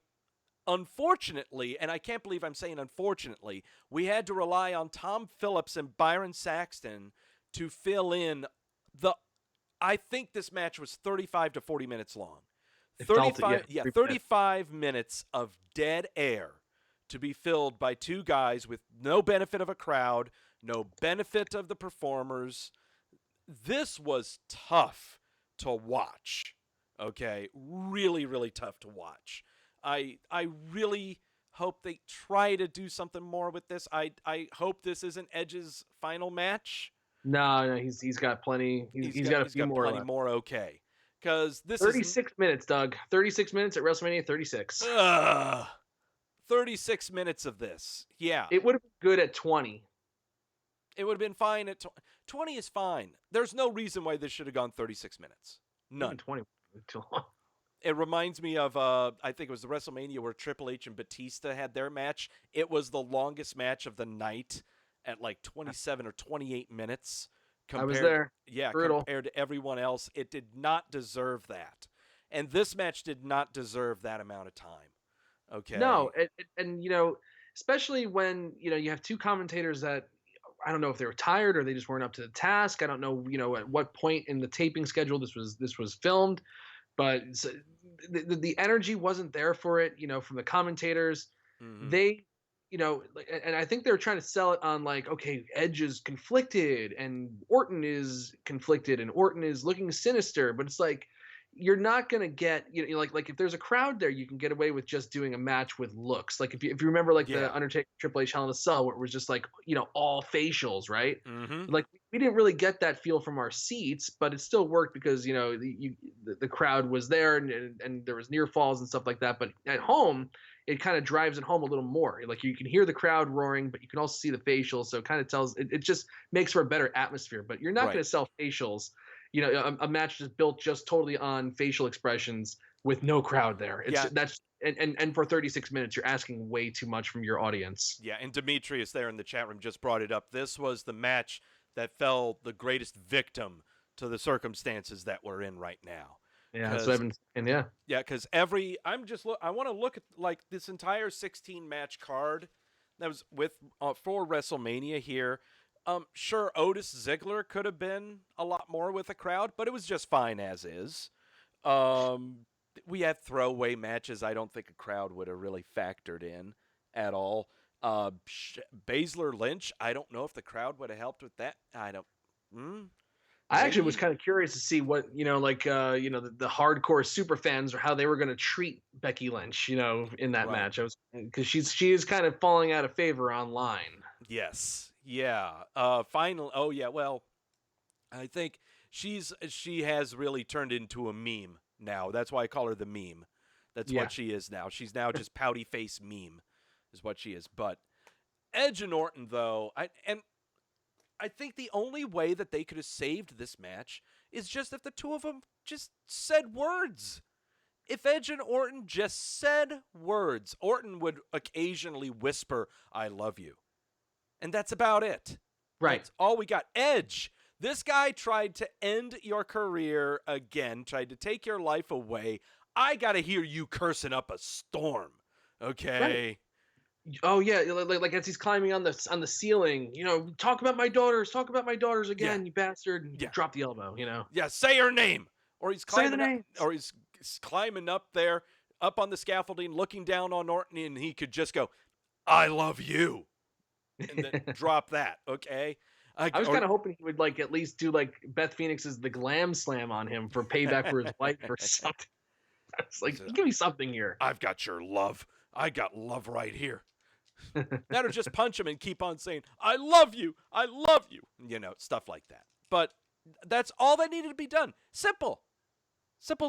unfortunately, and I can't believe I'm saying unfortunately, we had to rely on Tom Phillips and Byron Saxton to fill in I think this match was 35 to 40 minutes long. 35 minutes of dead air to be filled by two guys with no benefit of a crowd, no benefit of the performers. This was tough to watch, okay? Really, really tough to watch. I really hope they try to do something more with this. I hope this isn't Edge's final match. No, he's got plenty. He's got a few more. Plenty more, okay. Because this 36 minutes, Doug. 36 minutes at WrestleMania 36. 36 minutes of this. Yeah. It would have been good at 20. It would have been fine at 20 is fine. There's no reason why this should have gone 36 minutes. None. 20 too long. It reminds me of, I think it was the WrestleMania where Triple H and Batista had their match. It was the longest match of the night at 27 or 28 minutes. I was there. Yeah, brutal. Compared to everyone else. It did not deserve that. And this match did not deserve that amount of time. Okay. No, and especially when you have two commentators that I don't know if they were tired or they just weren't up to the task. I don't know, at what point in the taping schedule this was filmed, but the energy wasn't there for it. From the commentators, they, and I think they were trying to sell it on okay, Edge is conflicted and Orton is conflicted and Orton is looking sinister, but it's you're not going to get, if there's a crowd there, you can get away with just doing a match with looks. If you remember the Undertaker Triple H Hell in a Cell, where it was just all facials, right? Mm-hmm. We didn't really get that feel from our seats, but it still worked because, the crowd was there and there was near falls and stuff like that. But at home, it kind of drives it home a little more. You can hear the crowd roaring, but you can also see the facials. So it kind of tells, it just makes for a better atmosphere, but you're not going to sell facials. A match is built just totally on facial expressions with no crowd there. That's for 36 minutes, you're asking way too much from your audience. Yeah, and Demetrius there in the chat room just brought it up. This was the match that fell the greatest victim to the circumstances that we're in right now. Yeah, because I want to look at this entire 16 match card that was for WrestleMania here. Sure, Otis Ziggler could have been a lot more with a crowd, but it was just fine as is. Um, we had throwaway matches. I don't think a crowd would have really factored in at all. Baszler Lynch, I don't know if the crowd would have helped with that. I don't. I actually was Maybe? kind of curious to see what, the hardcore super fans or how they were going to treat Becky Lynch, in that Right. match. Because she is kind of falling out of favor online. Yes. Yeah. Final. Oh yeah. Well, I think she has really turned into a meme now. That's why I call her the meme. That's Yeah. what she is now. She's now just pouty face meme, is what she is. But Edge and Orton, though, I think the only way that they could have saved this match is just if the two of them just said words. If Edge and Orton just said words, Orton would occasionally whisper, "I love you." And that's about it. Right. That's all we got. Edge, this guy tried to end your career again, tried to take your life away. I got to hear you cursing up a storm. Okay. Right. Oh yeah, like as he's climbing on the ceiling, talk about my daughters again, Yeah. you bastard, and Yeah. drop the elbow, Yeah, say her name. Or he's Say the climbing up, name. or he's climbing up there, up on the scaffolding, looking down on Orton, and he could just go, "I love you," and then drop that. Okay. I was kind of hoping he would at least do Beth Phoenix's the Glam Slam on him for payback for his wife or something. I was like, give me something here. I've got your love. I got love right here. That'll just punch him and keep on saying, "I love you. I love you." Stuff like that. But that's all that needed to be done. Simple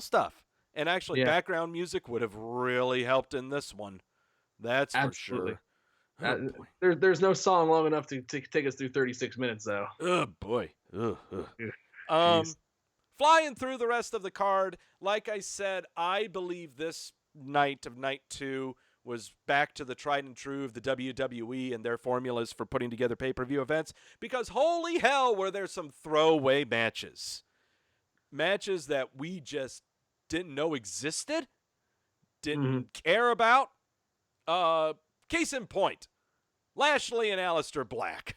stuff. And actually, background music would have really helped in this one. That's Absolutely. For sure. There's no song long enough to take us through 36 minutes, though. Oh, boy. Flying through the rest of the card, like I said, I believe this night of Night 2 was back to the tried and true of the WWE and their formulas for putting together pay-per-view events, because holy hell were there some throwaway matches. Matches that we just didn't know existed, didn't care about. Case in point, Lashley and Aleister Black.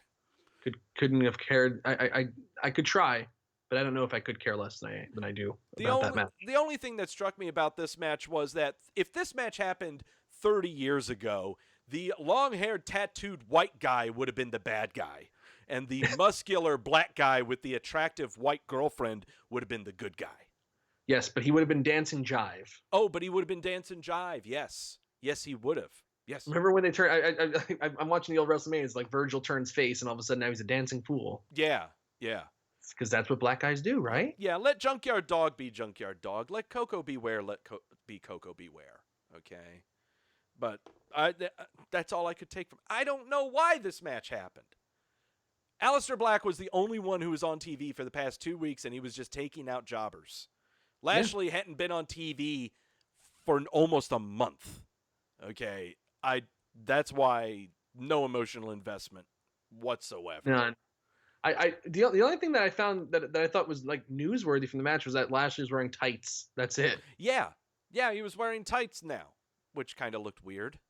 Couldn't have cared. I could try, but I don't know if I could care less than I do about that match. The only thing that struck me about this match was that if this match happened 30 years ago, the long-haired tattooed white guy would have been the bad guy, and the muscular black guy with the attractive white girlfriend would have been the good guy. Yes, but he would have been dancing jive. Oh, but he would have been dancing jive. Yes, he would have. Yes. Remember when they turn? I'm watching the old WrestleMania. It's like Virgil turns face, and all of a sudden now he's a dancing fool. Yeah. Because that's what black guys do, right? Yeah. Let Junkyard Dog be Junkyard Dog. Let Coco Beware. Be Coco Beware. Okay. But that's all I could take from. I don't know why this match happened. Aleister Black was the only one who was on TV for the past 2 weeks, and he was just taking out jobbers. Lashley hadn't been on TV for almost a month. Okay. That's why no emotional investment whatsoever. None. The only thing that I found that I thought was newsworthy from the match was that Lashley was wearing tights. That's it. Yeah, he was wearing tights now, which kind of looked weird.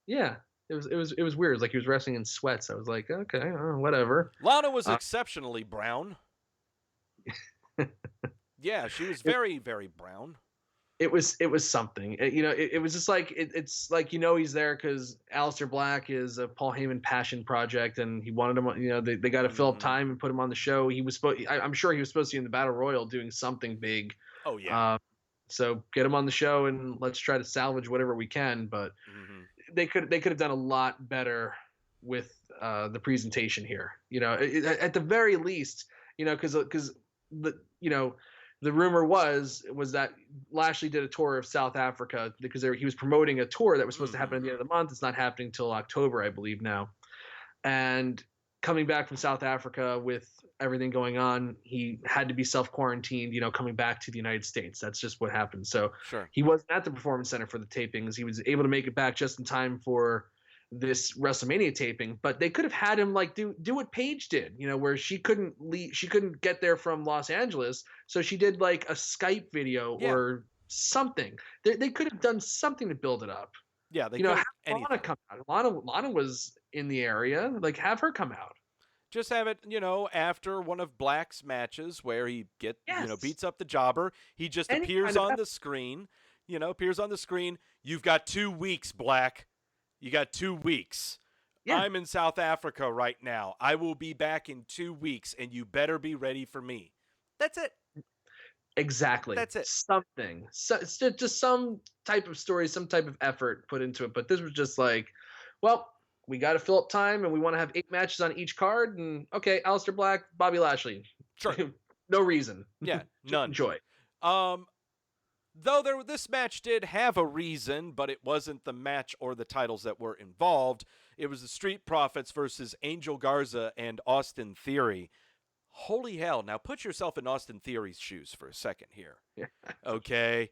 Yeah, it was weird. It was like he was wrestling in sweats. I was like, okay, whatever. Lana was exceptionally brown. Yeah, she was very, very brown. It was something. It was just like it's like he's there because Aleister Black is a Paul Heyman passion project, and he wanted him. They got to fill up time and put him on the show. He was I'm sure he was supposed to be in the Battle Royal doing something big. Oh yeah. So get him on the show and let's try to salvage whatever we can. But they could have done a lot better with the presentation here. At the very least, because the rumor was that Lashley did a tour of South Africa because he was promoting a tour that was supposed to happen at the end of the month. It's not happening until October, I believe now. And coming back from South Africa with everything going on, he had to be self-quarantined, coming back to the United States. That's just what happened. So he wasn't at the Performance Center for the tapings. He was able to make it back just in time for this WrestleMania taping, but they could have had him do what Paige did, where she couldn't get there from Los Angeles, so she did a Skype video or something. They could have done something to build it up. Yeah, they could have Lana come out. Lana was in the area. Have her come out. Just have it, after one of Black's matches where he Yes. beats up the jobber. He just Any appears kind of on the screen. Appears on the screen. You've got 2 weeks, Black. You got 2 weeks. Yeah. I'm in South Africa right now. I will be back in 2 weeks, and you better be ready for me. That's it. Exactly. That's it. Something. So it's just some type of story, some type of effort put into it. But this was just like, well, we got to fill up time, and we want to have 8 matches on each card. And okay, Aleister Black, Bobby Lashley. Sure. No reason. Yeah, none. Enjoy. Though this match did have a reason, but it wasn't the match or the titles that were involved. It was the Street Profits versus Angel Garza and Austin Theory. Holy hell. Now put yourself in Austin Theory's shoes for a second here. Okay.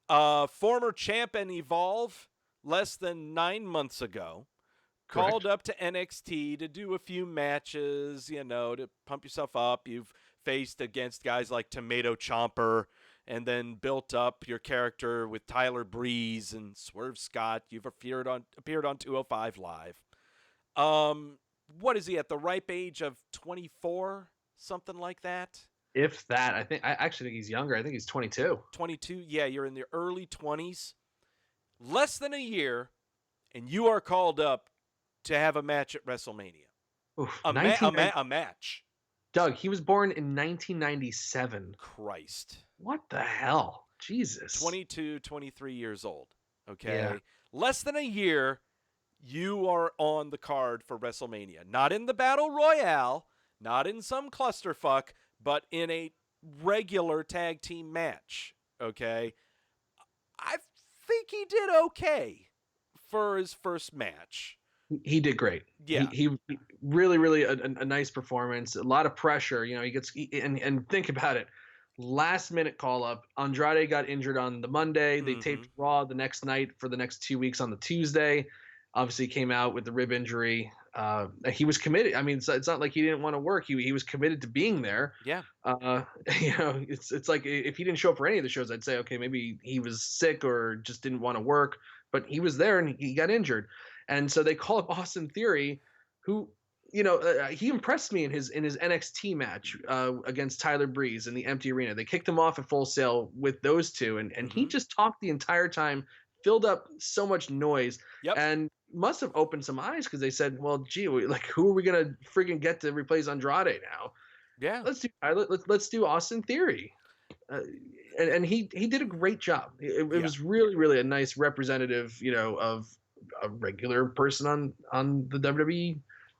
Former champ and Evolve less than 9 months ago. Correct. Called up to NXT to do a few matches, to pump yourself up. You've faced against guys like Tomato Chomper, and then built up your character with Tyler Breeze and Swerve Scott. You've appeared on 205 Live. What is he, at the ripe age of 24? Something like that? If that. I actually think he's younger. I think he's 22. 22? Yeah, you're in the early 20s. Less than a year, and you are called up to have a match at WrestleMania. Oof, A match. Doug, he was born in 1997. Christ. What the hell? Jesus. 22, 23 years old. Okay. Yeah. Less than a year, you are on the card for WrestleMania. Not in the Battle Royale, not in some clusterfuck, but in a regular tag team match. Okay. I think he did okay for his first match. He did great. Yeah. He really a nice performance. A lot of pressure. He gets and think about it. Last minute call up. Andrade got injured on the Monday. They taped Raw the next night for the next 2 weeks on the Tuesday. Obviously came out with the rib injury. He was committed. I mean, it's not like he didn't want to work. He was committed to being there. Yeah. It's like if he didn't show up for any of the shows, I'd say, okay, maybe he was sick or just didn't want to work. But he was there and he got injured. And so they call up Austin Theory, who, he impressed me in his NXT match against Tyler Breeze in the empty arena. They kicked him off at Full Sail with those two, and he just talked the entire time, filled up so much noise, and must have opened some eyes because they said, well, gee, who are we gonna friggin' get to replace Andrade now? Yeah, let's do Austin Theory. And he did a great job. It was really a nice representative, of a regular person on the WWE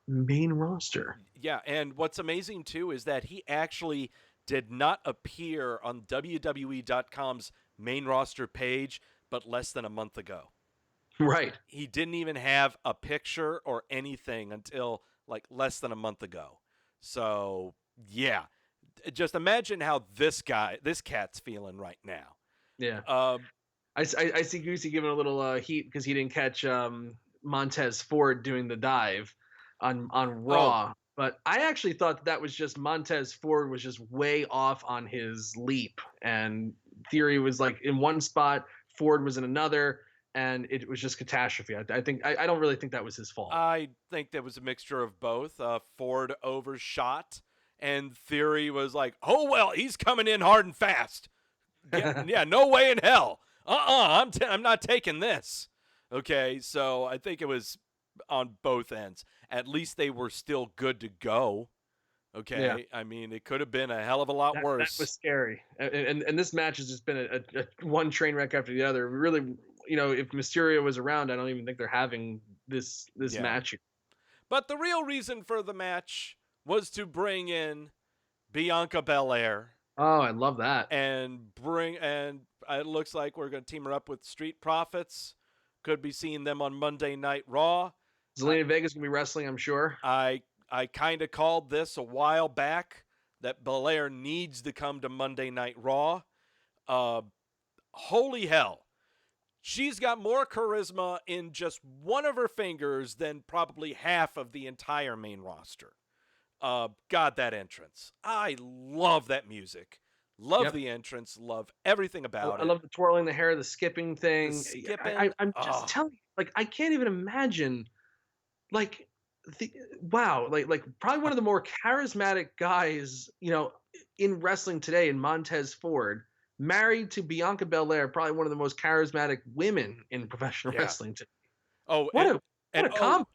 main roster. Yeah, and what's amazing too is that he actually did not appear on WWE.com's main roster page but less than a month ago. Right. He didn't even have a picture or anything until less than a month ago. So, yeah. Just imagine how this cat's feeling right now. Yeah. I see Goosey giving a little heat because he didn't catch Montez Ford doing the dive on Raw. But I actually thought that was just Montez Ford was just way off on his leap. And Theory was in one spot, Ford was in another, and it was just catastrophe. I don't really think that was his fault. I think that was a mixture of both. Ford overshot, and Theory was like, oh, well, he's coming in hard and fast. Yeah, no way in hell. I'm not taking this. Okay, so I think it was on both ends. At least they were still good to go. Okay, yeah. I mean, it could have been a hell of a lot worse. That was scary. And this match has just been a one train wreck after the other. Really, if Mysterio was around, I don't even think they're having this match. But the real reason for the match was to bring in Bianca Belair. Oh, I love that. And it looks like we're going to team her up with Street Profits. Could be seeing them on Monday Night Raw. Zelina Vega's going to be wrestling, I'm sure. I kind of called this a while back that Belair needs to come to Monday Night Raw. Holy hell. She's got more charisma in just one of her fingers than probably half of the entire main roster. God, that entrance. I love that music. Love the entrance. Love everything about it. I love the twirling the hair, the skipping thing. The skipping. I'm just telling you, I can't even imagine, wow, like probably one of the more charismatic guys, in wrestling today, in Montez Ford, married to Bianca Belair, probably one of the most charismatic women in professional Yeah. wrestling today. Oh, What and a combo.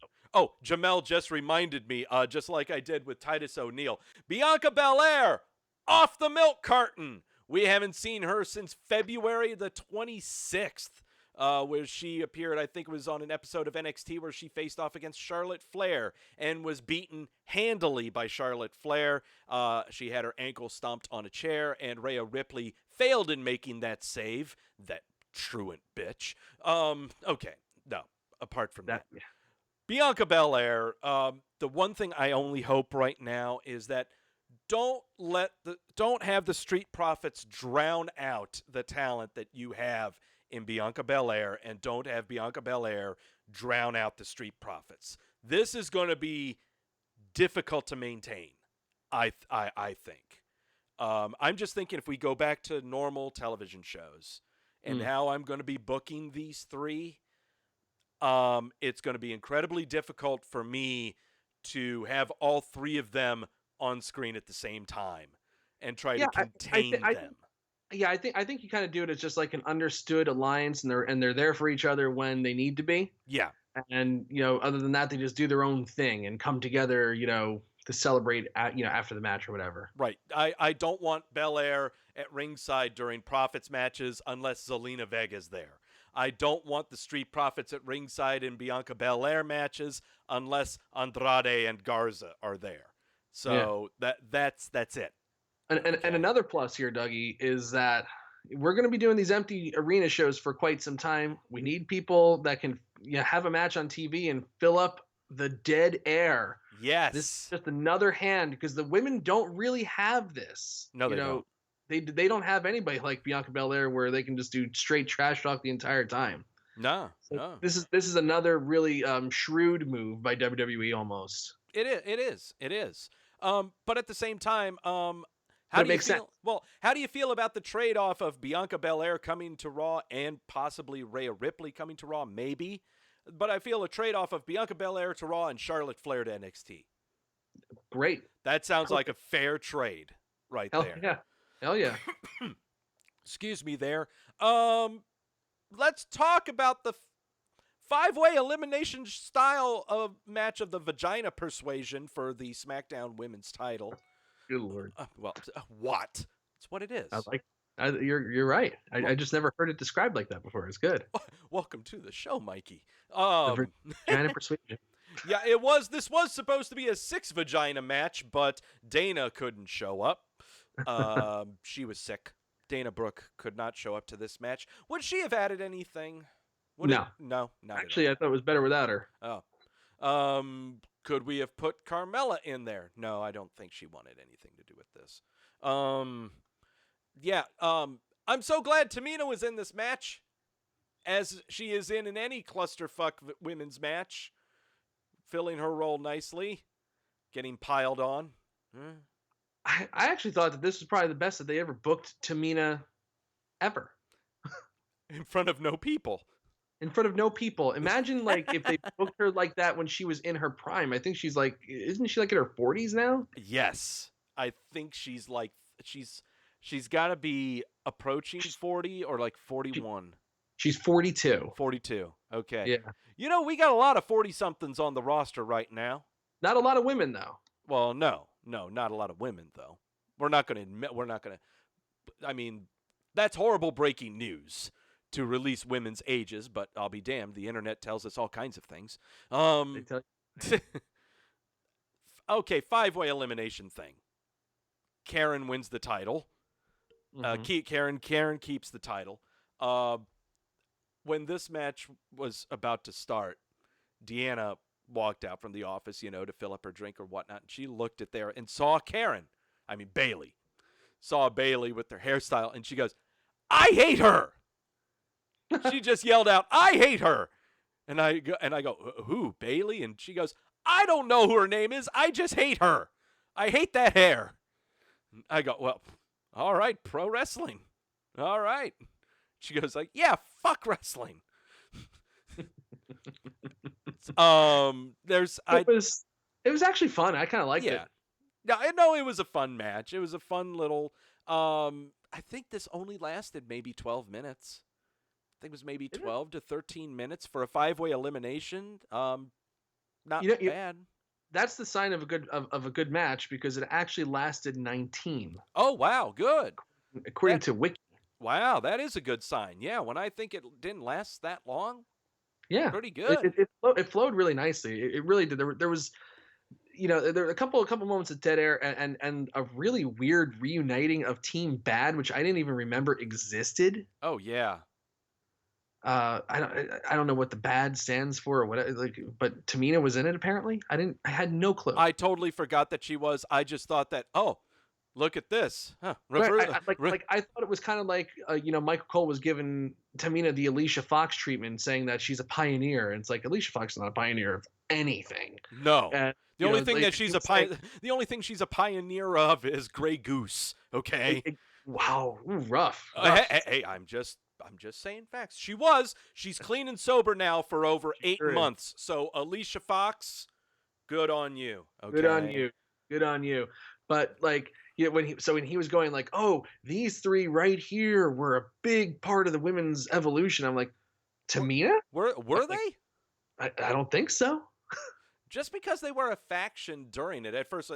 Jamel just reminded me, just like I did with Titus O'Neil, Bianca Belair off the milk carton. We haven't seen her since February the 26th, where she appeared. I think it was on an episode of NXT where she faced off against Charlotte Flair and was beaten handily by Charlotte Flair. She had her ankle stomped on a chair, and Rhea Ripley failed in making that save. That truant bitch. Okay, no. Apart from that. Yeah. Bianca Belair, the one thing I only hope right now is that don't have the Street Profits drown out the talent that you have in Bianca Belair, and don't have Bianca Belair drown out the Street Profits. This is going to be difficult to maintain, I think. I'm just thinking if we go back to normal television shows and how I'm going to be booking these three, it's going to be incredibly difficult for me to have all three of them on screen at the same time and try to contain them. I think you kind of do it as just like an understood alliance, and they're there for each other when they need to be. Yeah. And other than that, they just do their own thing and come together, to celebrate after the match or whatever. Right. I don't want Belair at ringside during Profits matches unless Zelina Vega's there. I don't want the Street Profits at ringside in Bianca Belair matches unless Andrade and Garza are there. So that's it. And another plus here, Dougie, is that we're going to be doing these empty arena shows for quite some time. We need people that can have a match on TV and fill up the dead air. Yes. This is just another hand, because the women don't really have this. No, they don't. They don't have anybody like Bianca Belair where they can just do straight trash talk the entire time. No. This is another really shrewd move by WWE almost. It is. But at the same time, how That do you makes feel? sense. Well, how do you feel about the trade-off of Bianca Belair coming to Raw and possibly Rhea Ripley coming to Raw? Maybe. But I feel a trade-off of Bianca Belair to Raw and Charlotte Flair to NXT. Great. That sounds like a fair trade right there. Hell yeah. Excuse me there. Let's talk about the five-way elimination style of match of the Vagina Persuasion for the SmackDown Women's title. Good Lord. What? It's what it is. You're right. I just never heard it described like that before. It's good. Welcome to the show, Mikey. Vagina Persuasion. Yeah, this was supposed to be a 6-vagina match, but Dana couldn't show up. She was sick. Dana Brooke could not show up to this match. Would she have added anything? No. Not Actually, I thought it was better without her. Oh. Could we have put Carmella in there? No, I don't think she wanted anything to do with this. I'm so glad Tamina was in this match, as she is in any clusterfuck women's match, filling her role nicely, getting piled on. I actually thought that this was probably the best that they ever booked Tamina ever. In front of no people. In front of no people. Imagine if they booked her like that when she was in her prime. I think she's isn't she in her 40s now? Yes. I think she's got to be approaching 40 or 41. She's 42. 42. Okay. Yeah. We got a lot of 40-somethings on the roster right now. Not a lot of women, though. Well, no, not a lot of women, though. I mean, that's horrible breaking news to release women's ages, but I'll be damned. The internet tells us all kinds of things. Okay, 5-way elimination thing. Karen wins the title. Karen keeps the title. When this match was about to start, Deanna walked out from the office, to fill up her drink or whatnot, and she looked at there and saw Bayley. Saw Bayley with her hairstyle, and she goes, "I hate her!" She just yelled out, "I hate her!" And I go, "Who, Bayley?" And she goes, "I don't know who her name is. I just hate her. I hate that hair." And I go, "Well, all right, pro wrestling. All right." She goes yeah, fuck wrestling. It was actually fun. I kind of liked it. Yeah, I know it was a fun match. It was a fun little. I think this only lasted maybe 12 minutes. I think it was maybe 12 to 13 minutes for a 5-way elimination. Not bad. That's the sign of a good match because it actually lasted 19. Oh wow, good. According to Wiki. Wow, that is a good sign. Yeah, when I think it didn't last that long. Yeah, pretty good. It flowed really nicely. It really did. There was, there were a couple moments of dead air and a really weird reuniting of Team Bad, which I didn't even remember existed. Oh yeah. I don't know what the Bad stands for or what, but Tamina was in it apparently. I had no clue. I totally forgot that she was. I just thought that, oh, look at this. Huh. Right, I thought it was kind of like Michael Cole was giving Tamina the Alicia Fox treatment, saying that she's a pioneer, and it's like Alicia Fox is not a pioneer of anything. No. And, the only thing that she's the only thing she's a pioneer of is Grey Goose. Okay. Wow. Ooh, rough. Hey, I'm just saying facts. She's clean and sober now for over 8 months. So Alicia Fox, good on you. Okay? Good on you. But when he was going like, oh, these three right here were a big part of the women's evolution. I'm like, Tamina? Were they? I don't think so. Just because they were a faction during it. At first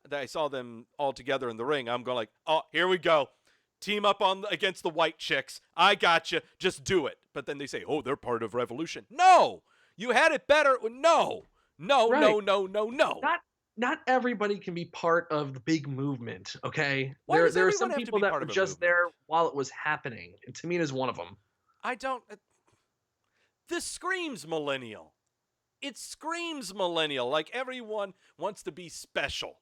I saw them all together in the ring. I'm going like, oh, here we go. Team up against the white chicks. I got you. Just do it. But then they say, oh, they're part of Revolution. No, you had it better. No. Right. No. Not everybody can be part of the big movement. Okay. Why there are some people that were just there while it was happening. And Tamina's one of them. This screams millennial. It screams millennial. Like everyone wants to be special.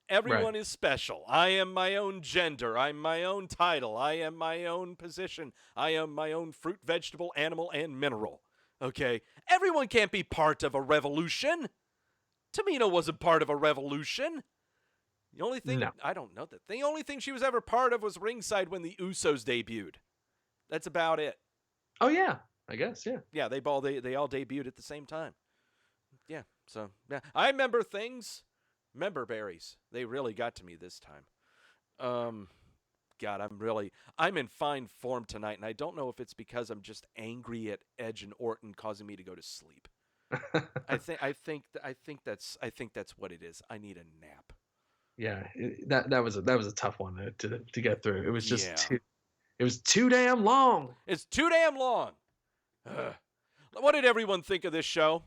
Everyone is special. I am my own gender. I'm my own title. I am my own position. I am my own fruit, vegetable, animal, and mineral. Okay? Everyone can't be part of a revolution. Tamina wasn't part of a revolution. The only thing, I don't know that. The only thing she was ever part of was ringside when the Usos debuted. That's about it. Oh, yeah. I guess, yeah. Yeah, they all debuted at the same time. Yeah, so, yeah. I remember things. Member berries. They really got to me this time. God, I'm in fine form tonight, and I don't know if it's because I'm just angry at Edge and Orton causing me to go to sleep. I think that's what it is. I need a nap. Yeah, that was a tough one to get through. It was just it was too damn long. It's too damn long. What did everyone think of this show?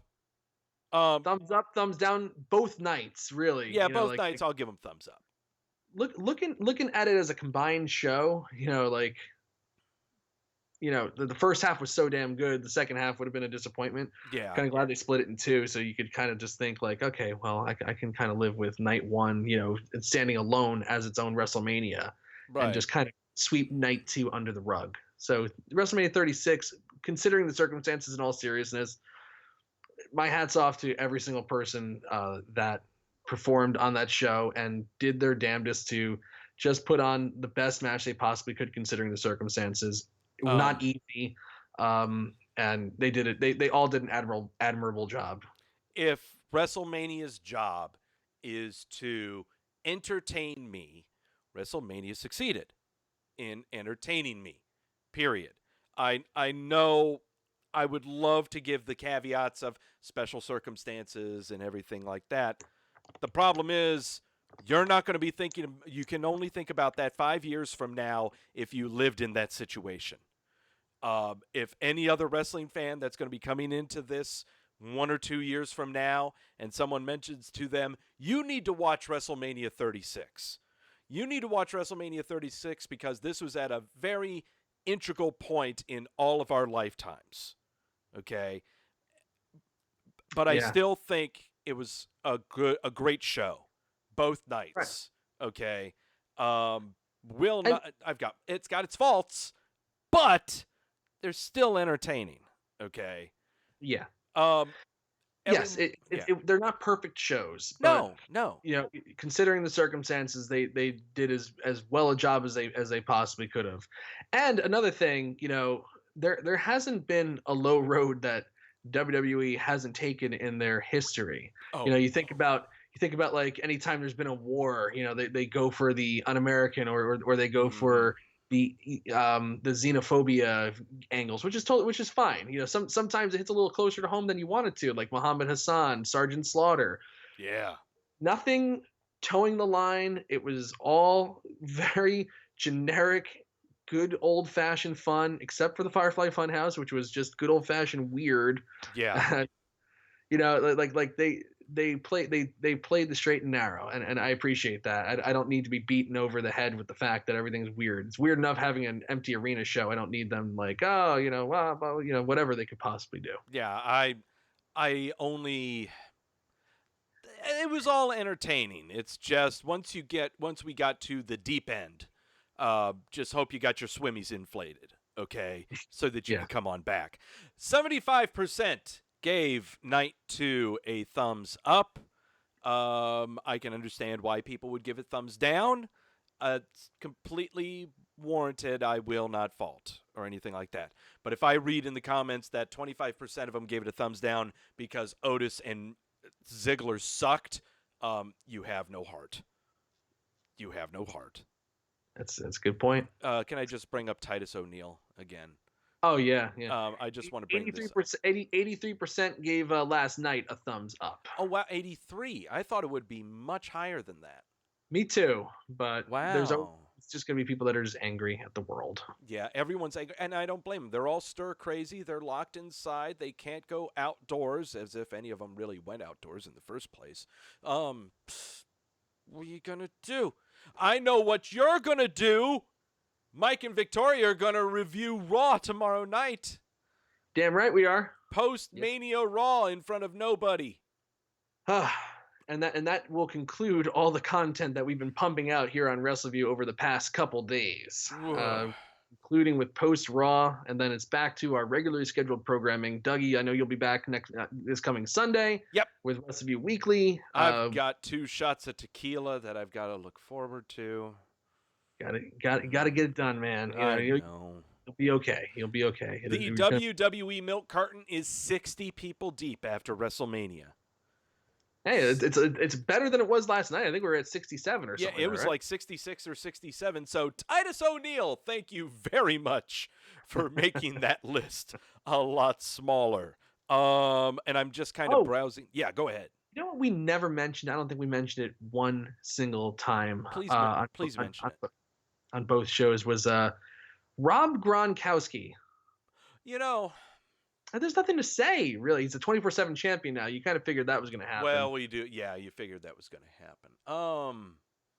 Thumbs up, thumbs down, both nights, really. Yeah, both nights. I'll give them thumbs up. Looking at it as a combined show, the first half was so damn good. The second half would have been a disappointment. Yeah. Kind of glad they split it in two, so you could kind of just think like, okay, well, I can kind of live with night one, standing alone as its own WrestleMania, and just kind of sweep night two under the rug. So WrestleMania 36, considering the circumstances in all seriousness, my hat's off to every single person that performed on that show and did their damnedest to just put on the best match they possibly could considering the circumstances. Not easy. And they did it. They all did an admirable job. If WrestleMania's job is to entertain me, WrestleMania succeeded in entertaining me, period. I know I would love to give the caveats of special circumstances and everything like that. The problem is you're not going to be thinking, you can only think about that 5 years from now if you lived in that situation. If any other wrestling fan that's going to be coming into this 1 or 2 years from now and someone mentions to them, you need to watch WrestleMania 36. You need to watch WrestleMania 36 because this was at a very integral point in all of our lifetimes. Okay. But I still think it was a great show, both nights. Right. Okay. It's got its faults, but they're still entertaining. Okay. Yeah. They're not perfect shows. No. Considering the circumstances, they did as well a job as they possibly could have. And another thing, there hasn't been a low road that WWE hasn't taken in their history. Oh, You think about like anytime there's been a war, they go for the un-American, or they go mhm. for the xenophobia angles, which is fine. Sometimes it hits a little closer to home than you want it to, like Muhammad Hassan, Sergeant Slaughter. Yeah. Nothing towing the line. It was all very generic, good old fashioned fun, except for the Firefly Fun House, which was just good old fashioned weird. Yeah. Like they played the straight and narrow, and I appreciate that. I don't need to be beaten over the head with the fact that everything's weird. It's weird enough having an empty arena show. I don't need them like, oh, well, whatever they could possibly do. Yeah, I only it was all entertaining. It's just once we got to the deep end, just hope you got your swimmies inflated, okay, so that you Yeah. can come on back. 75% gave Night 2 a thumbs up. I can understand why people would give it thumbs down. It's completely warranted. I will not fault or anything like that. But if I read in the comments that 25% of them gave it a thumbs down because Otis and Ziggler sucked, you have no heart. You have no heart. That's a good point. Can I just bring up Titus O'Neil again? Oh yeah. I just want to bring this up. 83% gave last night a thumbs up. Oh, wow, 83. I thought it would be much higher than that. Me too, but Wow. it's just gonna be people that are just angry at the world. Yeah, everyone's angry, and I don't blame them. They're all stir crazy. They're locked inside. They can't go outdoors, as if any of them really went outdoors in the first place. What are you gonna do? I know what you're gonna do. Mike and Victoria are gonna review Raw tomorrow night. Damn right we are. Post Mania Raw in front of nobody. And that will conclude all the content that we've been pumping out here on Wrestleview over the past couple days, including with post Raw, and then it's back to our regularly scheduled programming. Dougie, I know you'll be back this coming Sunday. Yep. With Wrestleview Weekly. I've got 2 shots of tequila that I've got to look forward to. Gotta get it done, man. You'll be okay. You'll be okay. The WWE milk carton is 60 people deep after WrestleMania. Hey, it's better than it was last night. I think we were at 67 or something. Yeah, it was like 66 or 67. So Titus O'Neil, thank you very much for making that list a lot smaller. And I'm just kind of browsing. Yeah, go ahead. You know what we never mentioned? I don't think we mentioned it one single time. Please mention it. On both shows was Rob Gronkowski. There's nothing to say, really. He's a 24/7 champion now. You kind of figured that was going to happen. Well, we do. Yeah, you figured that was going to happen.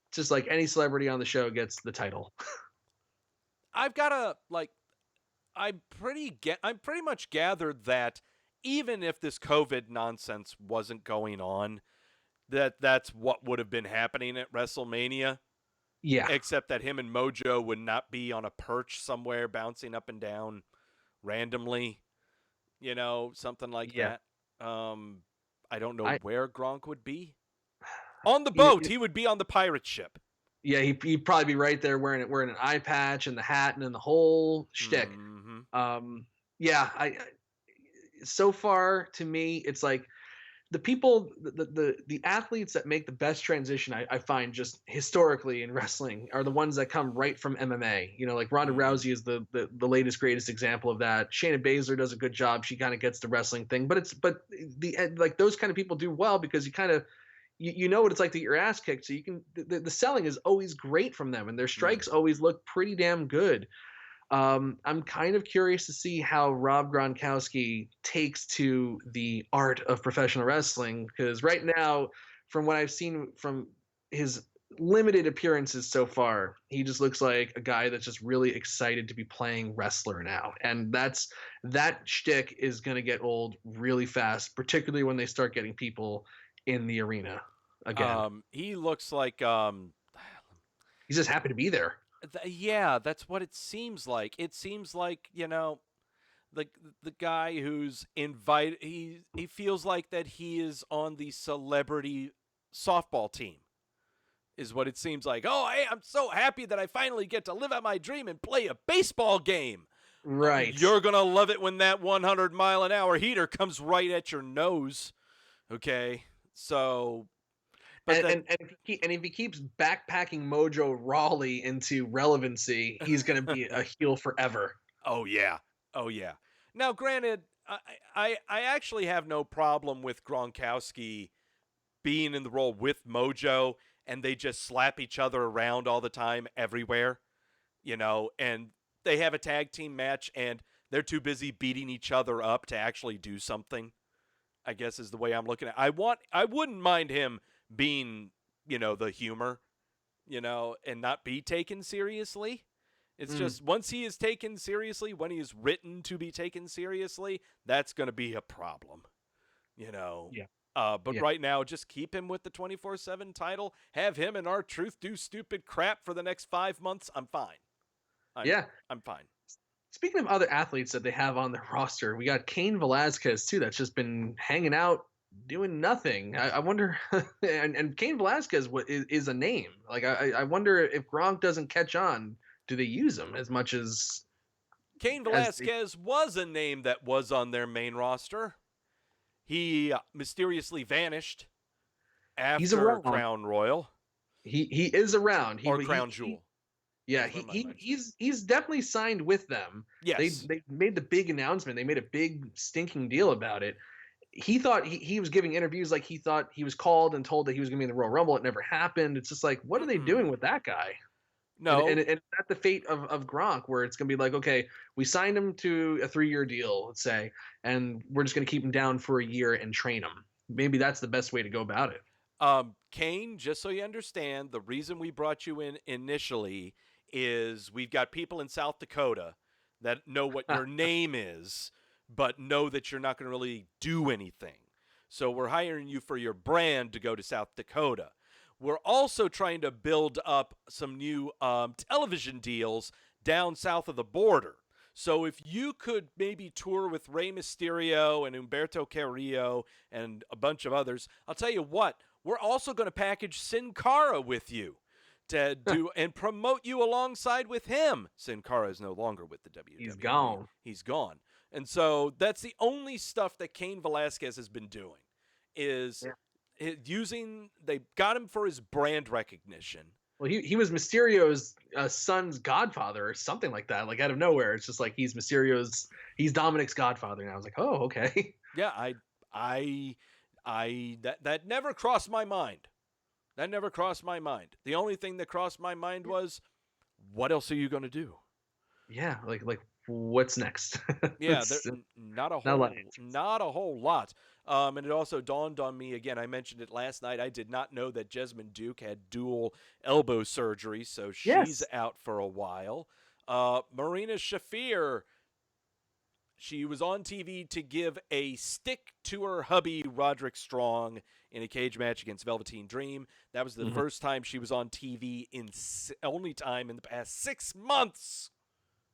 It's just like any celebrity on the show gets the title. I've got to I'm pretty much gathered that even if this COVID nonsense wasn't going on, that's what would have been happening at WrestleMania. Yeah. Except that him and Mojo would not be on a perch somewhere bouncing up and down randomly. Something like that. I don't know where Gronk would be. On the boat. He would be on the pirate ship. Yeah, he'd probably be right there wearing an eye patch and the hat and then the whole shtick. Mm-hmm. So far to me, it's like the people, the athletes that make the best transition, I find just historically in wrestling, are the ones that come right from MMA. Like Ronda Rousey is the latest greatest example of that. Shayna Baszler does a good job. She kind of gets the wrestling thing, but those kind of people do well because you kind of you know what it's like to get your ass kicked. So you can the selling is always great from them, and their strikes always look pretty damn good. I'm kind of curious to see how Rob Gronkowski takes to the art of professional wrestling, because right now, from what I've seen from his limited appearances so far, he just looks like a guy that's just really excited to be playing wrestler now. And that shtick is going to get old really fast, particularly when they start getting people in the arena again. He looks like he's just happy to be there. Yeah, that's what it seems like. It seems like, the guy who's invited, he feels like that he is on the celebrity softball team, is what it seems like. Oh, hey, I'm so happy that I finally get to live out my dream and play a baseball game. Right. You're going to love it when that 100-mile-an-hour heater comes right at your nose. Okay? So, but And if he keeps backpacking Mojo Rawley into relevancy, he's going to be a heel forever. oh yeah. Oh yeah. Now, granted, I actually have no problem with Gronkowski being in the role with Mojo and they just slap each other around all the time everywhere, and they have a tag team match and they're too busy beating each other up to actually do something, I guess is the way I'm looking at it. I wouldn't mind him being, the humor, and not be taken seriously. It's just once he is taken seriously, when he is written to be taken seriously, that's going to be a problem, Yeah. But right now, just keep him with the 24/7 title. Have him and R-Truth do stupid crap for the next 5 months. I'm fine. I'm fine. Speaking of other athletes that they have on their roster, we got Cain Velasquez too. That's just been hanging out, doing nothing. I wonder, and Cain Velasquez is a name. Like I wonder if Gronk doesn't catch on, do they use him as much as Cain Velasquez was a name that was on their main roster. He mysteriously vanished after Crown Royal. He is around. Crown Jewel. He's definitely signed with them. Yes. They made the big announcement. They made a big stinking deal about it. He thought he was giving interviews like he thought he was called and told that he was going to be in the Royal Rumble. It never happened. It's just like, what are they doing with that guy? No. And that's the fate of Gronk, where it's going to be like, okay, we signed him to a 3-year deal, let's say, and we're just going to keep him down for a year and train him. Maybe that's the best way to go about it. Cain, just so you understand, the reason we brought you in initially is we've got people in South Dakota that know what your name is, but know that you're not going to really do anything. So we're hiring you for your brand to go to South Dakota. We're also trying to build up some new television deals down south of the border. So if you could maybe tour with Rey Mysterio and Humberto Carrillo and a bunch of others, I'll tell you what, we're also going to package Sin Cara with you to do and promote you alongside with him. Sin Cara is no longer with the WWE. He's gone. And so that's the only stuff that Cain Velasquez has been doing is they got him for his brand recognition. Well, he was Mysterio's son's godfather or something like that. Like out of nowhere, it's just like he's Dominic's godfather. And I was like, oh, okay. Yeah, that never crossed my mind. That never crossed my mind. The only thing that crossed my mind was, what else are you going to do? Yeah, like what's next? Yeah, not a whole lot. And it also dawned on me again. I mentioned it last night. I did not know that Jessamine Duke had dual elbow surgery, so she's out for a while. Marina Shafir, she was on TV to give a stick to her hubby Roderick Strong in a cage match against Velveteen Dream. That was the first time she was on TV only time in the past 6 months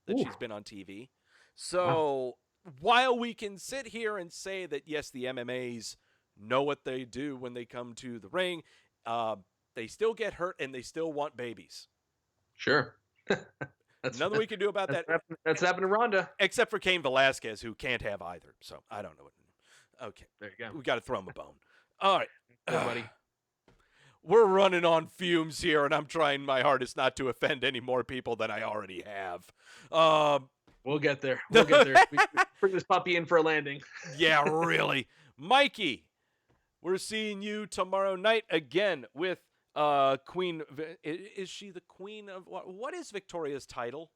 that she's been on TV. So while we can sit here and say that, yes, the MMAs know what they do when they come to the ring, they still get hurt and they still want babies. Sure. Nothing we can do about that. That's happened to Ronda. Except for Cain Velasquez, who can't have either. So I don't know what. Okay. There you go. We got to throw him a bone. All right. Buddy. We're running on fumes here, and I'm trying my hardest not to offend any more people than I already have. We'll get there. We bring this puppy in for a landing. Yeah, really. Mikey, we're seeing you tomorrow night again with Queen. Is she the queen of what is Victoria's title?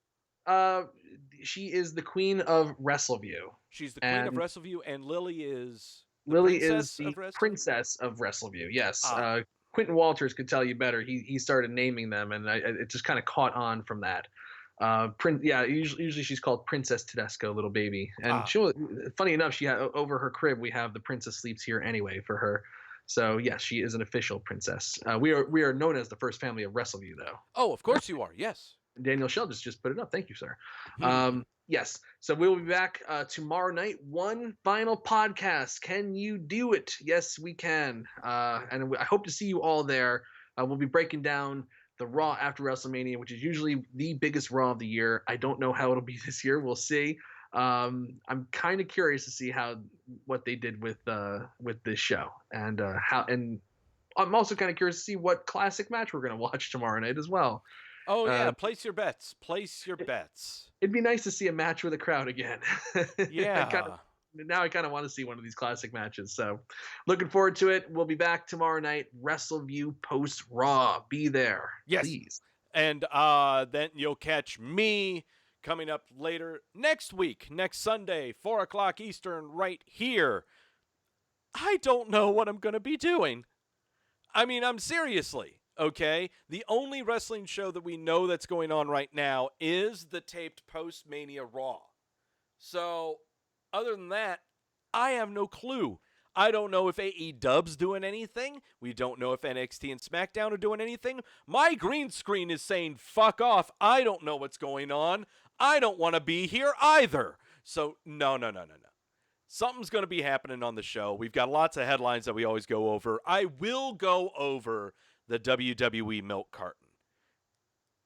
She is the queen of Wrestleview. She's the queen of Wrestleview, and Lily is the princess of Wrestleview. Yes. Quentin Walters could tell you better. He started naming them, and it just kind of caught on from that. Usually she's called Princess Tedesco, little baby, and funny enough, she had over her crib. We have the Princess Sleeps Here anyway for her. So yes, she is an official princess. We are known as the first family of Wrestleview, though. Oh, of course you are. Yes. Daniel Sheldon just put it up. Thank you, sir. Yes. So we'll be back tomorrow night. One final podcast. Can you do it? Yes, we can. And I hope to see you all there. We'll be breaking down the Raw after WrestleMania, which is usually the biggest Raw of the year. I don't know how it'll be this year. We'll see. I'm kind of curious to see what they did with this show, and I'm also kind of curious to see what classic match we're going to watch tomorrow night as well. Oh yeah, place your bets. Place your bets. It'd be nice to see a match with a crowd again. Yeah. I kind of want to see one of these classic matches. So, looking forward to it. We'll be back tomorrow night. Wrestleview post Raw. Be there, yes. Please. And then you'll catch me coming up later next week, next Sunday, 4 o'clock Eastern, right here. I don't know what I'm going to be doing. I mean, I'm seriously, okay? The only wrestling show that we know that's going on right now is the taped post-Mania Raw. So, other than that, I have no clue. I don't know if AEW's doing anything. We don't know if NXT and SmackDown are doing anything. My green screen is saying, fuck off. I don't know what's going on. I don't want to be here either. So, no. Something's going to be happening on the show. We've got lots of headlines that we always go over. I will go over the WWE milk carton.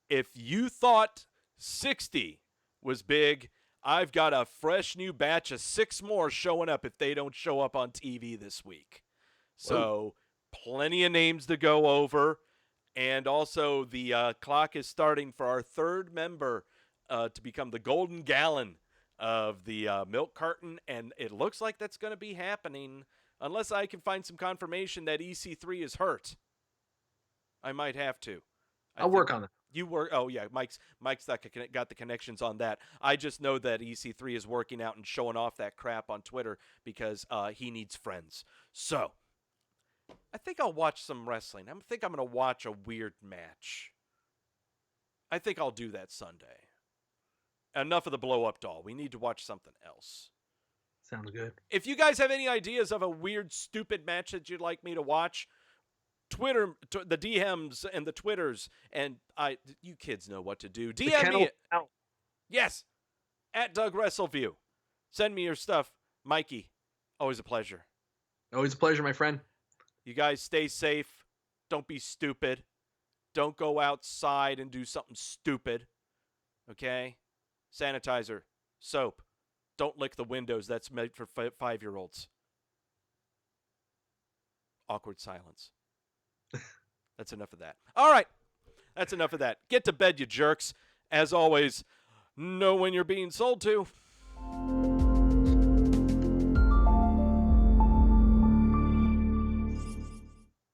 If you thought 60 was big, I've got a fresh new batch of 6 more showing up if they don't show up on TV this week. So, plenty of names to go over. And also, the clock is starting for our 3rd member to become the golden gallon of the milk carton. And it looks like that's going to be happening unless I can find some confirmation that EC3 is hurt. I might have to. I'll work on it. You work. Oh yeah, Mike's got the connections on that. I just know that EC3 is working out and showing off that crap on Twitter because he needs friends. So I think I'll watch some wrestling. I think I'm gonna watch a weird match. I think I'll do that Sunday. Enough of the blow up doll. We need to watch something else. Sounds good. If you guys have any ideas of a weird, stupid match that you'd like me to watch, Twitter, the DMs and the Twitters, and you kids know what to do. DM me. Yes, at Doug Wrestleview. Send me your stuff, Mikey. Always a pleasure. Always a pleasure, my friend. You guys stay safe. Don't be stupid. Don't go outside and do something stupid. Okay? Sanitizer, soap. Don't lick the windows. That's made for 5-year-olds. Awkward silence. That's enough of that. All right. That's enough of that. Get to bed, you jerks. As always, know when you're being sold to.